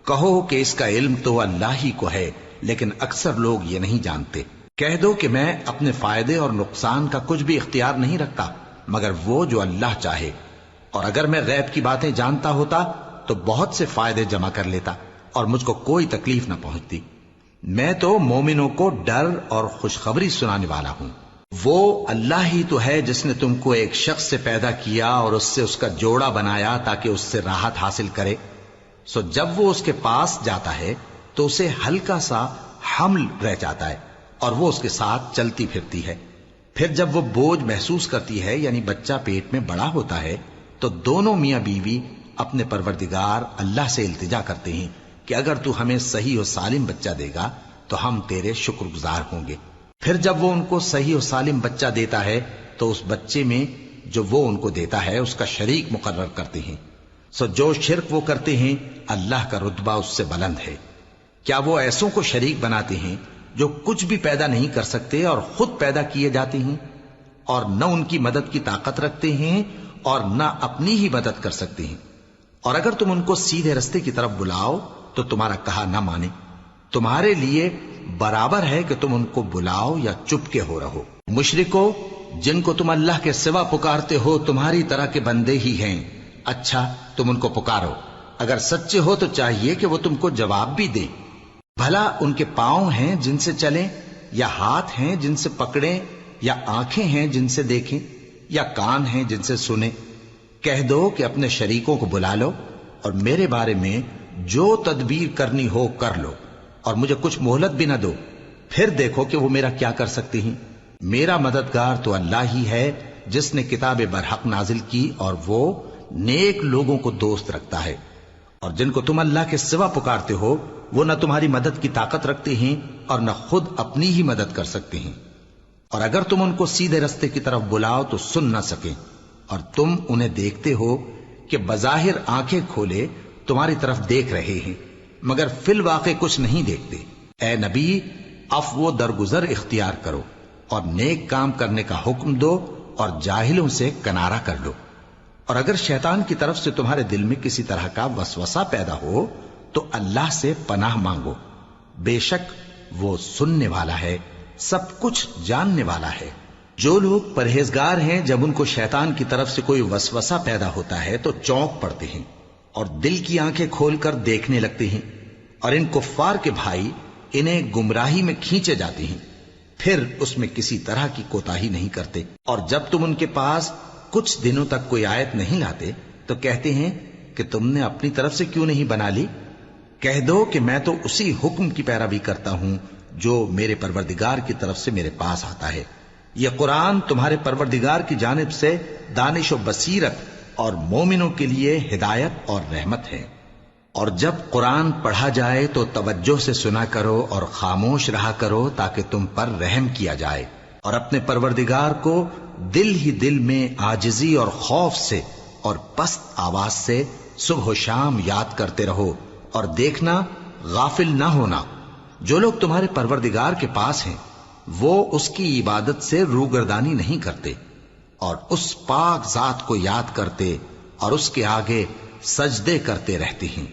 کہو کہ اس کا علم تو اللہ ہی کو ہے، لیکن اکثر لوگ یہ نہیں جانتے۔ کہہ دو کہ میں اپنے فائدے اور نقصان کا کچھ بھی اختیار نہیں رکھتا مگر وہ جو اللہ چاہے، اور اگر میں غیب کی باتیں جانتا ہوتا تو بہت سے فائدے جمع کر لیتا اور مجھ کو کوئی تکلیف نہ پہنچتی۔ میں تو مومنوں کو ڈر اور خوشخبری سنانے والا ہوں۔ وہ اللہ ہی تو ہے جس نے تم کو ایک شخص سے پیدا کیا اور اس سے اس کا جوڑا بنایا تاکہ اس سے راحت حاصل کرے۔ سو جب وہ اس کے پاس جاتا ہے تو اسے ہلکا سا حمل رہ جاتا ہے اور وہ اس کے ساتھ چلتی پھرتی ہے۔ پھر جب وہ بوجھ محسوس کرتی ہے یعنی بچہ پیٹ میں بڑا ہوتا ہے تو دونوں میاں بیوی اپنے پروردگار اللہ سے التجا کرتے ہیں کہ اگر تو ہمیں صحیح و سالم بچہ دے گا تو ہم تیرے شکر گزار ہوں گے۔ پھر جب وہ ان کو صحیح و سالم بچہ دیتا ہے تو اس بچے میں جو وہ ان کو دیتا ہے اس کا شریک مقرر کرتے ہیں۔ سو جو شرک وہ کرتے ہیں اللہ کا رتبہ اس سے بلند ہے۔ کیا وہ ایسوں کو شریک بناتے ہیں جو کچھ بھی پیدا نہیں کر سکتے اور خود پیدا کیے جاتے ہیں، اور نہ ان کی مدد کی طاقت رکھتے ہیں اور نہ اپنی ہی مدد کر سکتے ہیں؟ اور اگر تم ان کو سیدھے رستے کی طرف بلاؤ تو تمہارا کہا نہ مانے۔ تمہارے لیے برابر ہے کہ تم ان کو بلاؤ یا چپ کے ہو رہو۔ مشرکو، جن کو تم اللہ کے سوا پکارتے ہو تمہاری طرح کے بندے ہی ہیں۔ اچھا تم ان کو پکارو، اگر سچے ہو تو چاہیے کہ وہ تم کو جواب بھی دیں۔ بھلا ان کے پاؤں ہیں جن سے چلیں، یا ہاتھ ہیں جن سے پکڑیں، یا آنکھیں ہیں جن سے دیکھیں، یا کان ہیں جن سے سنیں؟ کہہ دو کہ اپنے شریکوں کو بلا لو اور میرے بارے میں جو تدبیر کرنی ہو کر لو، اور مجھے کچھ مہلت بھی نہ دو، پھر دیکھو کہ وہ میرا کیا کر سکتے ہیں۔ میرا مددگار تو اللہ ہی ہے جس نے کتاب برحق نازل کی، اور وہ نیک لوگوں کو دوست رکھتا ہے۔ اور جن کو تم اللہ کے سوا پکارتے ہو وہ نہ تمہاری مدد کی طاقت رکھتے ہیں اور نہ خود اپنی ہی مدد کر سکتے ہیں، اور اگر تم ان کو سیدھے رستے کی طرف بلاؤ تو سن نہ سکیں، اور تم انہیں دیکھتے ہو کہ بظاہر آنکھیں کھولے تمہاری طرف دیکھ رہے ہیں مگر فی الواقع کچھ نہیں دیکھتے۔ اے نبی، عفو و درگزر اختیار کرو اور نیک کام کرنے کا حکم دو اور جاہلوں سے کنارہ کر لو۔ اور اگر شیطان کی طرف سے تمہارے دل میں کسی طرح کا وسوسہ پیدا ہو تو اللہ سے پناہ مانگو، بے شک وہ سننے والا ہے، سب کچھ جاننے والا ہے۔ جو لوگ پرہیزگار ہیں جب ان کو شیطان کی طرف سے کوئی وسوسہ پیدا ہوتا ہے تو چونک پڑتے ہیں اور دل کی آنکھیں کھول کر دیکھنے لگتے ہیں، اور ان کفار کے بھائی انہیں گمراہی میں کھینچے جاتے ہیں، پھر اس میں کسی طرح کی کوتاہی نہیں کرتے۔ اور جب تم ان کے پاس کچھ دنوں تک کوئی آیت نہیں لاتے تو کہتے ہیں کہ تم نے اپنی طرف سے کیوں نہیں بنا لی؟ کہہ دو کہ میں تو اسی حکم کی پیروی کرتا ہوں جو میرے پروردگار کی طرف سے میرے پاس آتا ہے۔ یہ قرآن تمہارے پروردگار کی جانب سے دانش و بصیرت اور مومنوں کے لیے ہدایت اور رحمت ہے۔ اور جب قرآن پڑھا جائے تو توجہ سے سنا کرو اور خاموش رہا کرو تاکہ تم پر رحم کیا جائے، اور اپنے پروردگار کو دل ہی دل میں عاجزی اور خوف سے اور پست آواز سے صبح و شام یاد کرتے رہو، اور دیکھنا غافل نہ ہونا، جو لوگ تمہارے پروردگار کے پاس ہیں وہ اس کی عبادت سے روگردانی نہیں کرتے اور اس پاک ذات کو یاد کرتے اور اس کے آگے سجدے کرتے رہتے ہیں۔